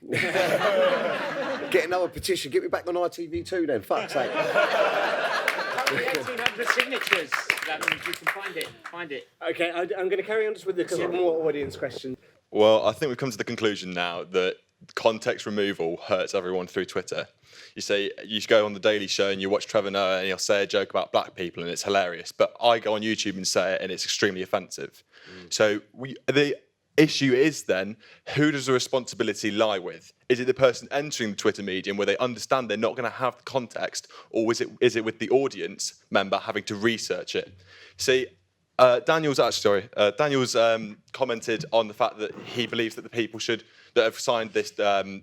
Get another petition. Get me back on ITV2 then. Fuck's sake. 1,800 signatures. That means you can find it. Okay, I'm going to carry on just with a couple more audience questions. Well, I think we've come to the conclusion now that context removal hurts everyone through Twitter. You say you go on the Daily Show and you watch Trevor Noah and he'll say a joke about black people and it's hilarious, but I go on YouTube and say it and it's extremely offensive. So the issue is then, who does the responsibility lie with? Is it the person entering the Twitter medium where they understand they're not going to have the context, or is it with the audience member having to research it? See, Daniel's commented on the fact that he believes that the people that have signed this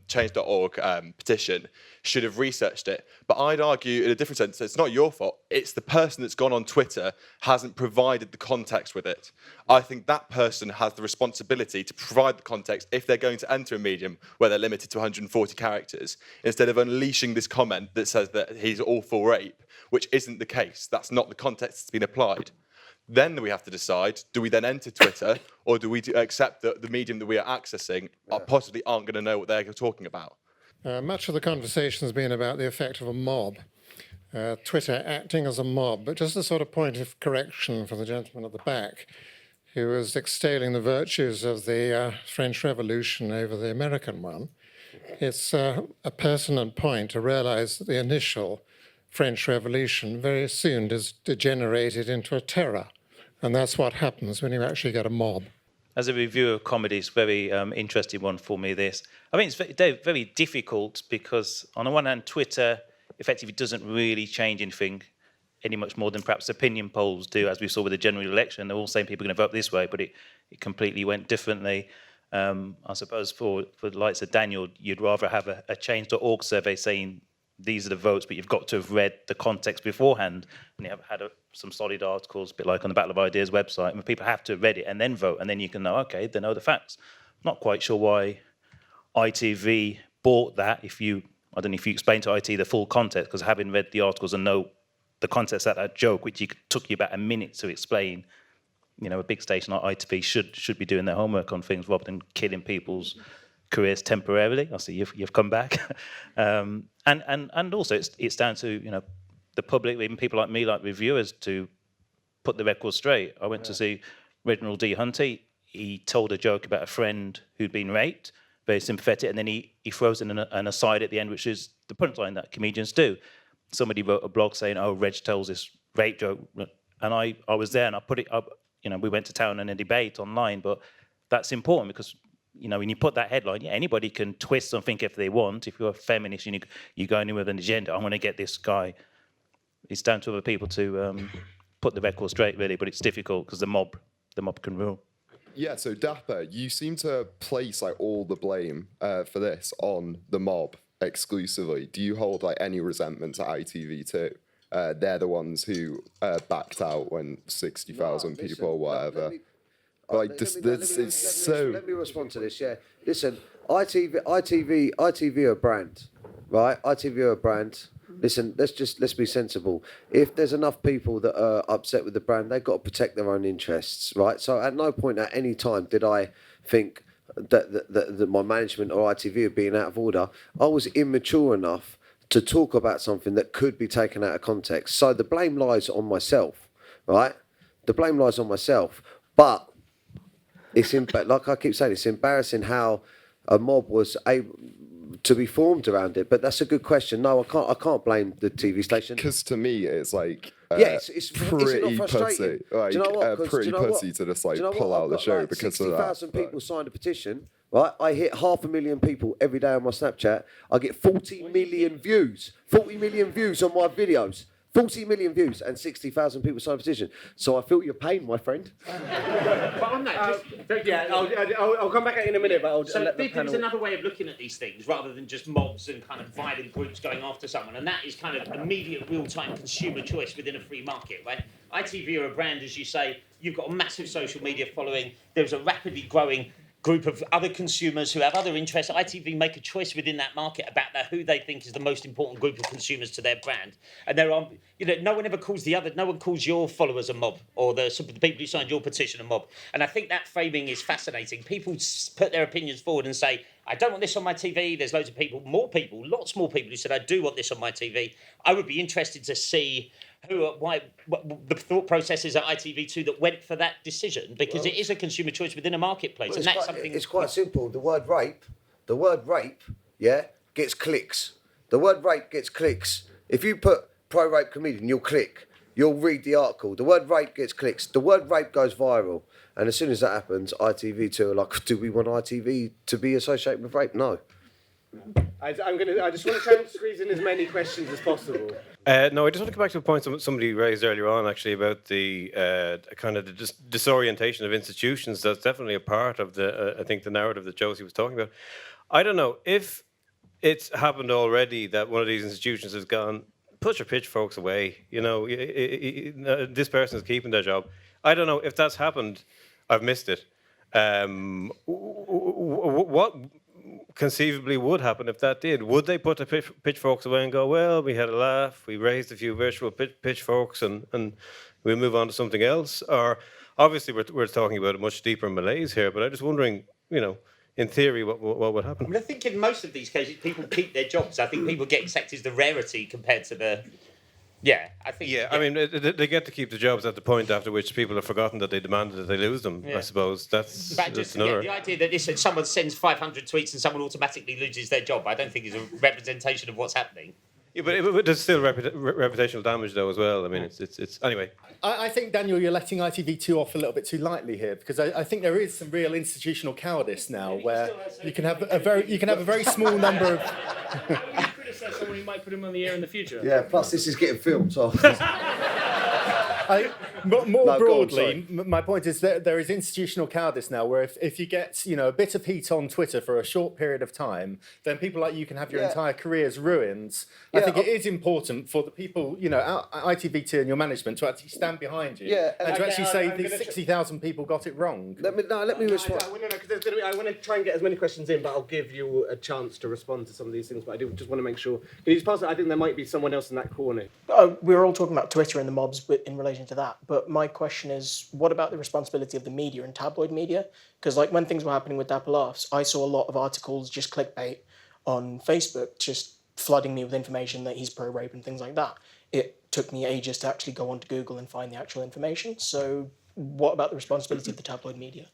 change.org petition should have researched it. But I'd argue in a different sense, it's not your fault. It's the person that's gone on Twitter hasn't provided the context with it. I think that person has the responsibility to provide the context if they're going to enter a medium where they're limited to 140 characters, instead of unleashing this comment that says that he's all for rape, which isn't the case. That's not the context that's been applied. Then we have to decide, do we then enter Twitter, or do we accept that the medium that we are accessing possibly aren't going to know what they're talking about? Much of the conversation has been about the effect of a mob, Twitter acting as a mob. But just a sort of point of correction for the gentleman at the back, who was extolling the virtues of the French Revolution over the American one. It's a pertinent point to realise that the initial French Revolution very soon degenerated into a terror. And that's what happens when you actually get a mob. As a reviewer of comedy, it's a very interesting one for me, this. I mean, it's very, very difficult because, on the one hand, Twitter effectively doesn't really change anything any much more than perhaps opinion polls do, as we saw with the general election. They're all saying people are going to vote this way, but it completely went differently. I suppose for the likes of Daniel, you'd rather have a change.org survey saying these are the votes, but you've got to have read the context beforehand, and you have had some solid articles, a bit like on the Battle of Ideas website, and people have to have read it and then vote, and then you can know, okay, they know the facts. Not quite sure why ITV bought that. I don't know if you explain to IT the full context, because having read the articles and know the context of that joke, which took you about a minute to explain, a big station like ITV should be doing their homework on things rather than killing people's careers temporarily. I see you've come back, and also it's down to the public, even people like me, like reviewers, to put the record straight. I went to see Reginald D. Hunter. He told a joke about a friend who'd been raped, very sympathetic, and then he throws in an aside at the end, which is the punchline that comedians do. Somebody wrote a blog saying, "Oh, Reg tells this rape joke," and I was there and I put it up. We went to town in a debate online, but that's important because when you put that headline, anybody can twist something if they want. If you're a feminist and you go in with an agenda, I'm going to get this guy. It's down to other people to put the record straight, really, but it's difficult because the mob can rule. Yeah, so Dapper, you seem to place like all the blame for this on the mob exclusively. Do you hold like any resentment to ITV2? They're the ones who backed out when 60,000 people or whatever. Let me respond to this. Yeah, listen, ITV are a brand, right? ITV are a brand. Listen, let's be sensible. If there's enough people that are upset with the brand, they've got to protect their own interests, right? So at no point at any time did I think that my management or ITV are being out of order. I was immature enough to talk about something that could be taken out of context. So the blame lies on myself, right? The blame lies on myself. But it's like I keep saying, it's embarrassing how a mob was able to be formed around it. But that's a good question. No, I can't blame the TV station. Because to me, it's like it's pretty pussy, like do you know what? pretty pussy to just like pull out the show because of that. 60,000 people signed a petition. Right, I hit 500,000 people every day on my Snapchat. I get 40 million views. 40 million views on my videos. 40 million views and 60,000 people signed a petition. So I feel your pain, my friend. But on that, I'll come back at it in a minute, but I'll so let the there's panel... another way of looking at these things rather than just mobs and kind of violent groups going after someone, and that is kind of immediate real-time consumer choice within a free market, right? ITV are a brand, as you say. You've got a massive social media following. There's a rapidly growing group of other consumers who have other interests. ITV make a choice within that market about who they think is the most important group of consumers to their brand. And there are, no one ever calls no one calls your followers a mob or the people who signed your petition a mob. And I think that framing is fascinating. People put their opinions forward and say, I don't want this on my TV. There's lots more people who said, I do want this on my TV. I would be interested to see what the thought processes at ITV2 that went for that decision, because it is a consumer choice within a marketplace, and that's something. It's quite simple. The word rape, gets clicks. The word rape gets clicks. If you put pro-rape comedian, you'll read the article. The word rape gets clicks. The word rape goes viral, and as soon as that happens, ITV2 are like, do we want ITV to be associated with rape? No. I just want to try and squeeze in as many questions as possible. No, I just want to go back to a point somebody raised earlier on, actually, about the kind of the disorientation of institutions. That's definitely a part of I think, the narrative that Josie was talking about. I don't know if it's happened already that one of these institutions has gone, put your pitchforks away. This person is keeping their job. I don't know if that's happened. I've missed it. What conceivably would happen if that did? Would they put the pitchforks away and go, well, we had a laugh, we raised a few virtual pitchforks and we'll move on to something else? Or obviously we're talking about a much deeper malaise here, but I'm just wondering, in theory, what would happen? I mean, I think in most of these cases, people keep their jobs. I think people getting sacked is the rarity compared to the... I think... I mean, they get to keep the jobs at the point after which people have forgotten that they demanded that they lose them, I suppose. That's another... the idea that someone sends 500 tweets and someone automatically loses their job, I don't think is a representation of what's happening. Yeah, but there's still reputational damage, though, as well. I mean, it's anyway. I think, Daniel, you're letting ITV2 off a little bit too lightly here, because I think there is some real institutional cowardice now, where you can have a very small number of... Criticize someone who might put him on the air in the future. Yeah, plus this is getting filmed, so... More broadly, my point is that there is institutional cowardice now, where if you get a bit of heat on Twitter for a short period of time, then people like you can have your entire careers ruined. I think it is important for the people, ITV2 and your management, to actually stand behind you and to actually say these 60,000 people got it wrong. Let me respond. I want to try and get as many questions in, but I'll give you a chance to respond to some of these things. But I do just want to make sure. Can you just pass it? I think there might be someone else in that corner. We're all talking about Twitter and the mobs in relation to that. But my question is, what about the responsibility of the media and tabloid media? Because when things were happening with Dapper Laughs, I saw a lot of articles, just clickbait, on Facebook, just flooding me with information that he's pro-rape and things like that. It took me ages to actually go onto Google and find the actual information. So what about the responsibility of the tabloid media?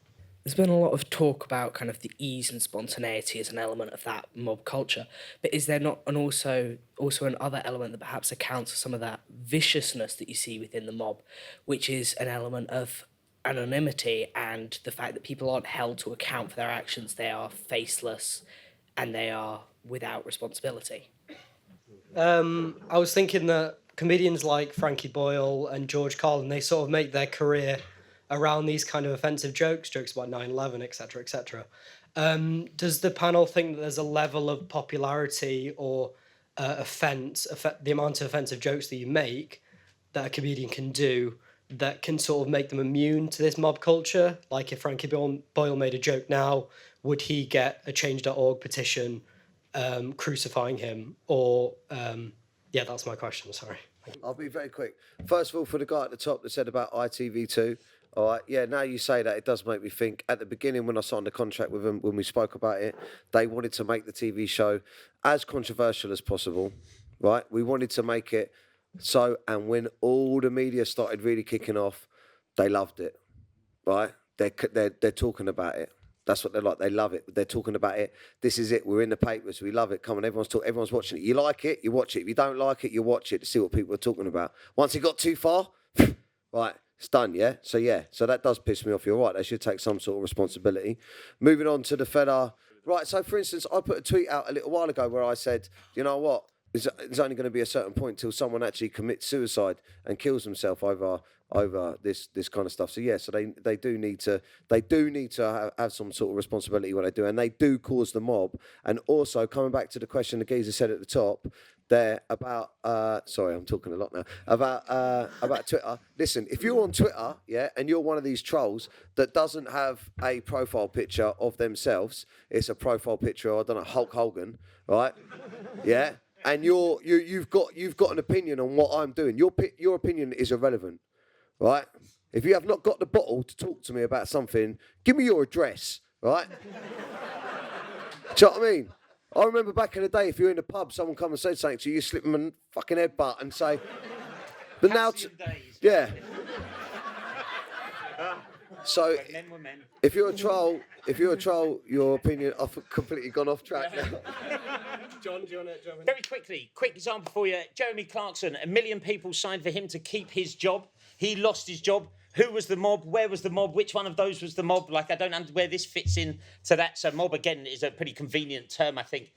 There's been a lot of talk about kind of the ease and spontaneity as an element of that mob culture, but is there not also another element that perhaps accounts for some of that viciousness that you see within the mob, which is an element of anonymity and the fact that people aren't held to account for their actions, they are faceless and they are without responsibility? I was thinking that comedians like Frankie Boyle and George Carlin, they sort of make their career around these kind of offensive jokes about 9/11, etc., etc. Does the panel think that there's a level of popularity or the amount of offensive jokes that you make that a comedian can do that can sort of make them immune to this mob culture? Like if Frankie Boyle made a joke now, would he get a Change.org petition crucifying him? Or, yeah, that's my question, sorry. I'll be very quick. First of all, for the guy at the top that said about ITV2, all right, yeah, now you say that, it does make me think. At the beginning, when I signed the contract with them, when we spoke about it, they wanted to make the TV show as controversial as possible, right? We wanted to make it so, and when all the media started really kicking off, they loved it, right? They're talking about it. That's what they're like. They love it. They're talking about it. This is it. We're in the papers. We love it. Come on, everyone's watching it. You like it, you watch it. If you don't like it, you watch it to see what people are talking about. Once it got too far, right, it's done, yeah? So that does piss me off. You're right. They should take some sort of responsibility. Moving on to the fella. Right, so for instance, I put a tweet out a little while ago where I said, you know what? There's only going to be a certain point till someone actually commits suicide and kills himself over this kind of stuff. So yeah, so they do need to have some sort of responsibility when they do, and they do cause the mob. And also coming back to the question the geezer said at the top there about sorry, I'm talking a lot now about Twitter. Listen, if you're on Twitter, yeah, and you're one of these trolls that doesn't have a profile picture of themselves, it's a profile picture of, I don't know, Hulk Hogan, right? Yeah. And you've got an opinion on what I'm doing. Your opinion is irrelevant, right? If you have not got the bottle to talk to me about something, give me your address, right? Do you know what I mean? I remember back in the day, if you're in the pub, someone come and said something to you, you slip them a fucking headbutt and say, but now, yeah. So, if you're a troll, your opinion, I've completely gone off track now. John, do you want to jump in? Very quickly, quick example for you. Jeremy Clarkson, 1 million people signed for him to keep his job. He lost his job. Who was the mob? Where was the mob? Which one of those was the mob? Like, I don't understand where this fits in to that. So mob, again, is a pretty convenient term, I think,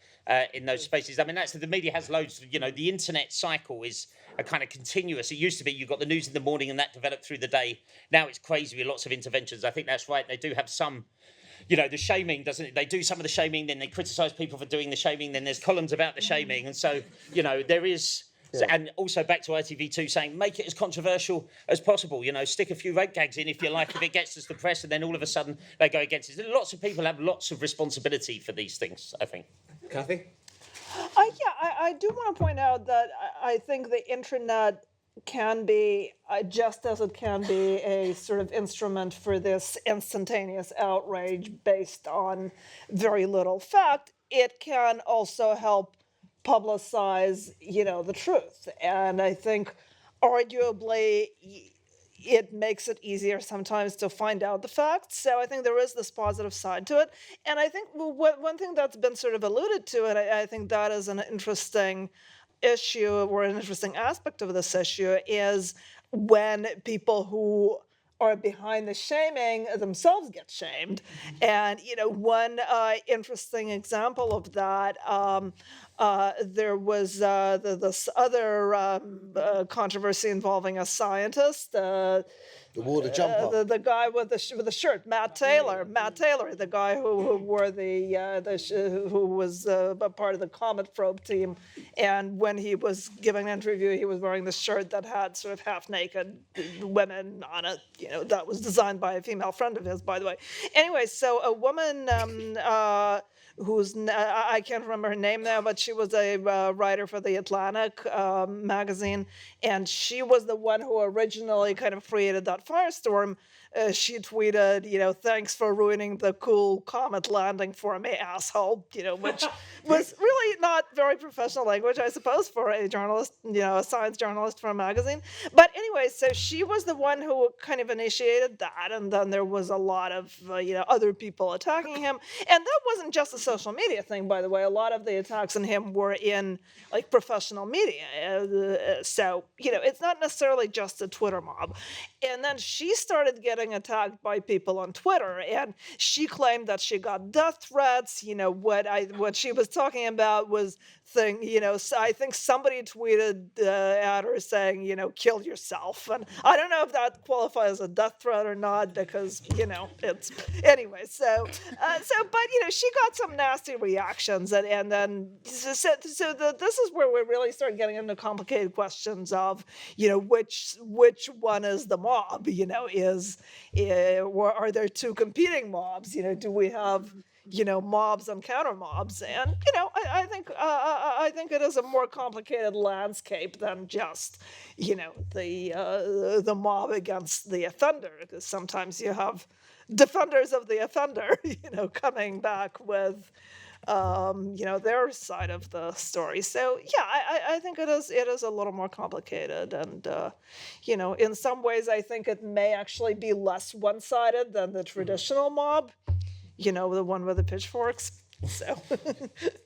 in those spaces. I mean, the media has loads, the internet cycle is a kind of continuous. It used to be you got the news in the morning and that developed through the day. Now it's crazy with lots of interventions. I think that's right. They do have some, the shaming, doesn't it? They do some of the shaming, then they criticise people for doing the shaming, then there's columns about the shaming. And so, there is... Yeah. And also back to ITV2 saying, make it as controversial as possible. Stick a few rape gags in if you like, if it gets us the press, and then all of a sudden they go against it. Lots of people have lots of responsibility for these things, I think. Kathy? I do want to point out that I think the internet can be, just as it can be a sort of instrument for this instantaneous outrage based on very little fact, it can also help publicize, the truth. And I think arguably it makes it easier sometimes to find out the facts. So I think there is this positive side to it. And I think one thing that's been sort of alluded to, and I think that is an interesting issue or an interesting aspect of this issue, is when people who are behind the shaming themselves get shamed. And, one interesting example of that, there was this other controversy involving a scientist, the wore the jumper. The guy with the shirt, Matt Taylor, the guy who wore who was a part of the Comet probe team, and when he was giving an interview, he was wearing this shirt that had sort of half-naked women on it. That was designed by a female friend of his, by the way. Anyway, so a woman who's I can't remember her name now, but she was a writer for the Atlantic magazine, and she was the one who originally kind of created that firestorm. She tweeted, thanks for ruining the cool comet landing for me, asshole, which was really not very professional language, I suppose, for a journalist, a science journalist for a magazine. But anyway, so she was the one who kind of initiated that, and then there was a lot of, other people attacking him. And that wasn't just a social media thing, by the way. A lot of the attacks on him were in, professional media. So, it's not necessarily just a Twitter mob. And then she started getting attacked by people on Twitter, and she claimed that she got death threats. What she was talking about was thing, so I think somebody tweeted at her saying, kill yourself. And I don't know if that qualifies as a death threat or not, because, it's, anyway, but, she got some nasty reactions. And then, this is where we really start getting into complicated questions of, which one is the mob, or are there two competing mobs? Do we have mobs and counter mobs? And I think it is a more complicated landscape than just the mob against the offender, because sometimes you have defenders of the offender coming back with their side of the story. So yeah, I think it is a little more complicated, and in some ways I think it may actually be less one-sided than the traditional mob, the one with the pitchforks. So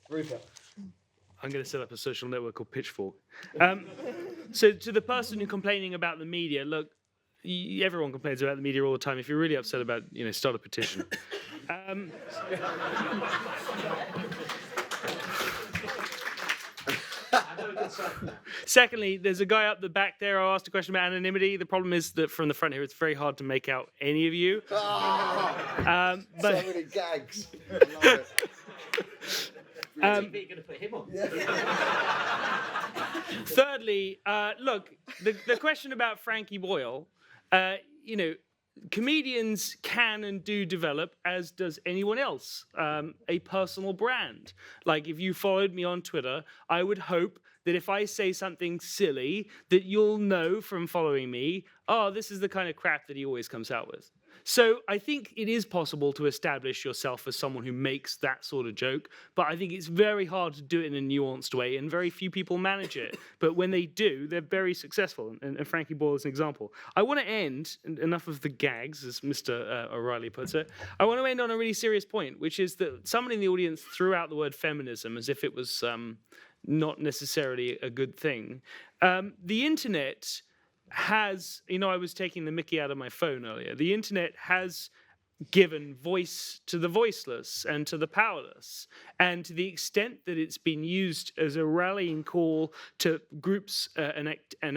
Rupert. I'm going to set up a social network called Pitchfork. So to the person who's complaining about the media, look, everyone complains about the media all the time. If you're really upset about, start a petition. Secondly, there's a guy up the back there. I asked a question about anonymity. The problem is that from the front here, it's very hard to make out any of you. So many gags. You're going to put him on. Thirdly, look, the question about Frankie Boyle, comedians can and do develop, as does anyone else, a personal brand. Like, if you followed me on Twitter, I would hope that if I say something silly, that you'll know from following me, oh, this is the kind of crap that he always comes out with. So I think it is possible to establish yourself as someone who makes that sort of joke, but I think it's very hard to do it in a nuanced way, and very few people manage it. But when they do, they're very successful, and Frankie Boyle is an example. I want to end, enough of the gags, as Mr. O'Reilly puts it, I want to end on a really serious point, which is that someone in the audience threw out the word feminism as if it was not necessarily a good thing. The internet has, I was taking the mickey out of my phone earlier. The internet has given voice to the voiceless and to the powerless. And to the extent that it's been used as a rallying call to groups and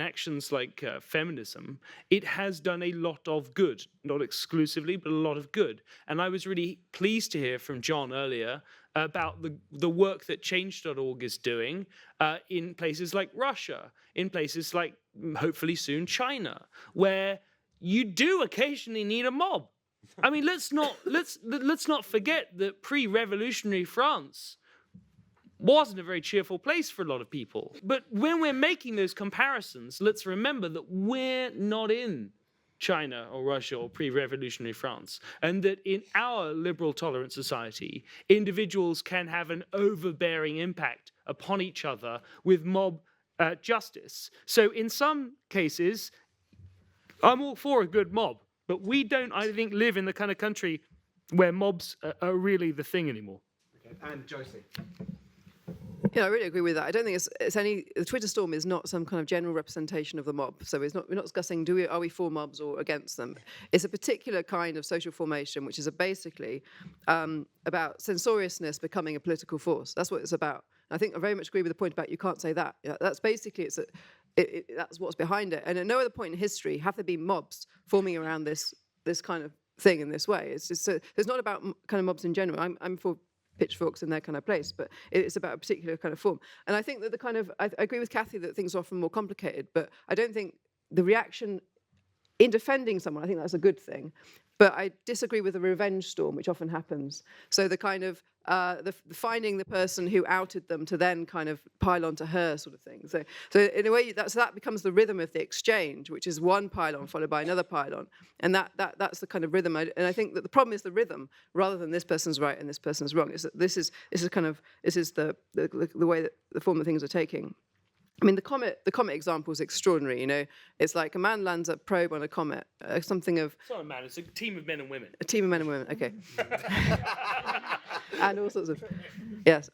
actions like feminism, it has done a lot of good. Not exclusively, but a lot of good. And I was really pleased to hear from John earlier about the work that Change.org is doing in places like Russia, in places like, hopefully soon, China, where you do occasionally need a mob. I mean, let's not forget that pre-revolutionary France wasn't a very cheerful place for a lot of people. But when we're making those comparisons, let's remember that we're not in China or Russia or pre-revolutionary France, and that in our liberal tolerant society, individuals can have an overbearing impact upon each other with mob justice. So in some cases, I'm all for a good mob, but we don't, I think, live in the kind of country where mobs are really the thing anymore. Okay. And Josie. Yeah, I really agree with that. I don't think the Twitter storm is not some kind of general representation of the mob. So we're not discussing are we for mobs or against them. It's a particular kind of social formation, which is basically about censoriousness becoming a political force. That's what it's about. And I think I very much agree with the point about you can't say that. That's basically that's what's behind it. And at no other point in history have there been mobs forming around this kind of thing in this way. It's just it's not about kind of mobs in general. I'm for pitchforks in their kind of place, but it's about a particular kind of form. And I think that I agree with Kathy that things are often more complicated, but I don't think the reaction in defending someone, I think that's a good thing. But I disagree with the revenge storm, which often happens. So the kind of the finding the person who outed them to then kind of pile onto her sort of thing. So in a way, that becomes the rhythm of the exchange, which is one pile-on followed by another pile-on, and that's the kind of rhythm. And I think that the problem is the rhythm rather than this person's right and this person's wrong. This is the way that the form that things are taking. I mean, the comet example is extraordinary. It's like a man lands a probe on a comet, something of. It's not a man; it's a team of men and women. A team of men and women. Okay. And all sorts of. Yes,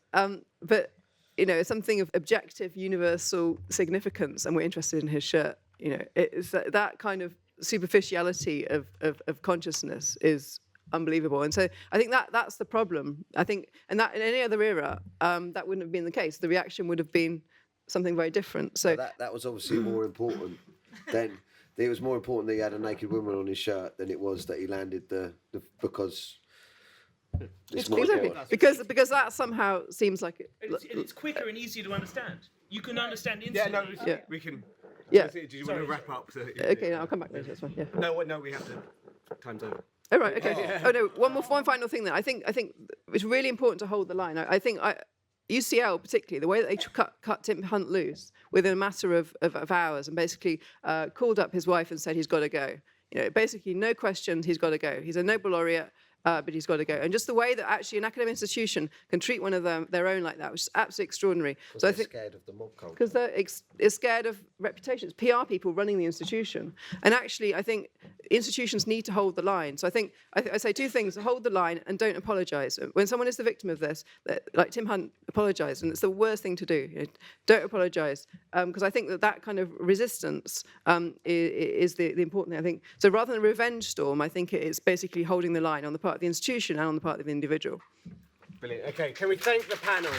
but it's something of objective, universal significance, and we're interested in his shirt. It's that kind of superficiality of consciousness is unbelievable. And so I think that's the problem. I think, and that in any other era, that wouldn't have been the case. The reaction would have been something very different. So that was obviously more important than. It was more important that he had a naked woman on his shirt than it was that he landed the because. Exactly. Because that somehow seems like it. It's quicker and easier to understand. You can understand instantly. Yeah, no, we can. Yeah. Did you want to wrap up? Okay, no, I'll come back later. That's fine. Yeah. No, we have to. Time's over. Oh right. Okay. Oh no. One final thing. Then I think it's really important to hold the line. I think UCL particularly, the way that they cut Tim Hunt loose within a matter of hours, and basically called up his wife and said he's got to go. You know, basically no questions, he's got to go. He's a Nobel laureate. But he's got to go. And just the way that actually an academic institution can treat one of their own like that, which is absolutely extraordinary. So I think scared of the mob culture. Because they're scared of reputation. It's PR people running the institution. And actually, I think institutions need to hold the line. So I think I say two things: hold the line and don't apologise. When someone is the victim of this, like Tim Hunt apologised, and it's the worst thing to do. You know, don't apologise, because I think that kind of resistance is the important thing. I think so. Rather than a revenge storm, I think it's basically holding the line on the part of the institution and on the part of the individual. Brilliant. Okay, can we thank the panel?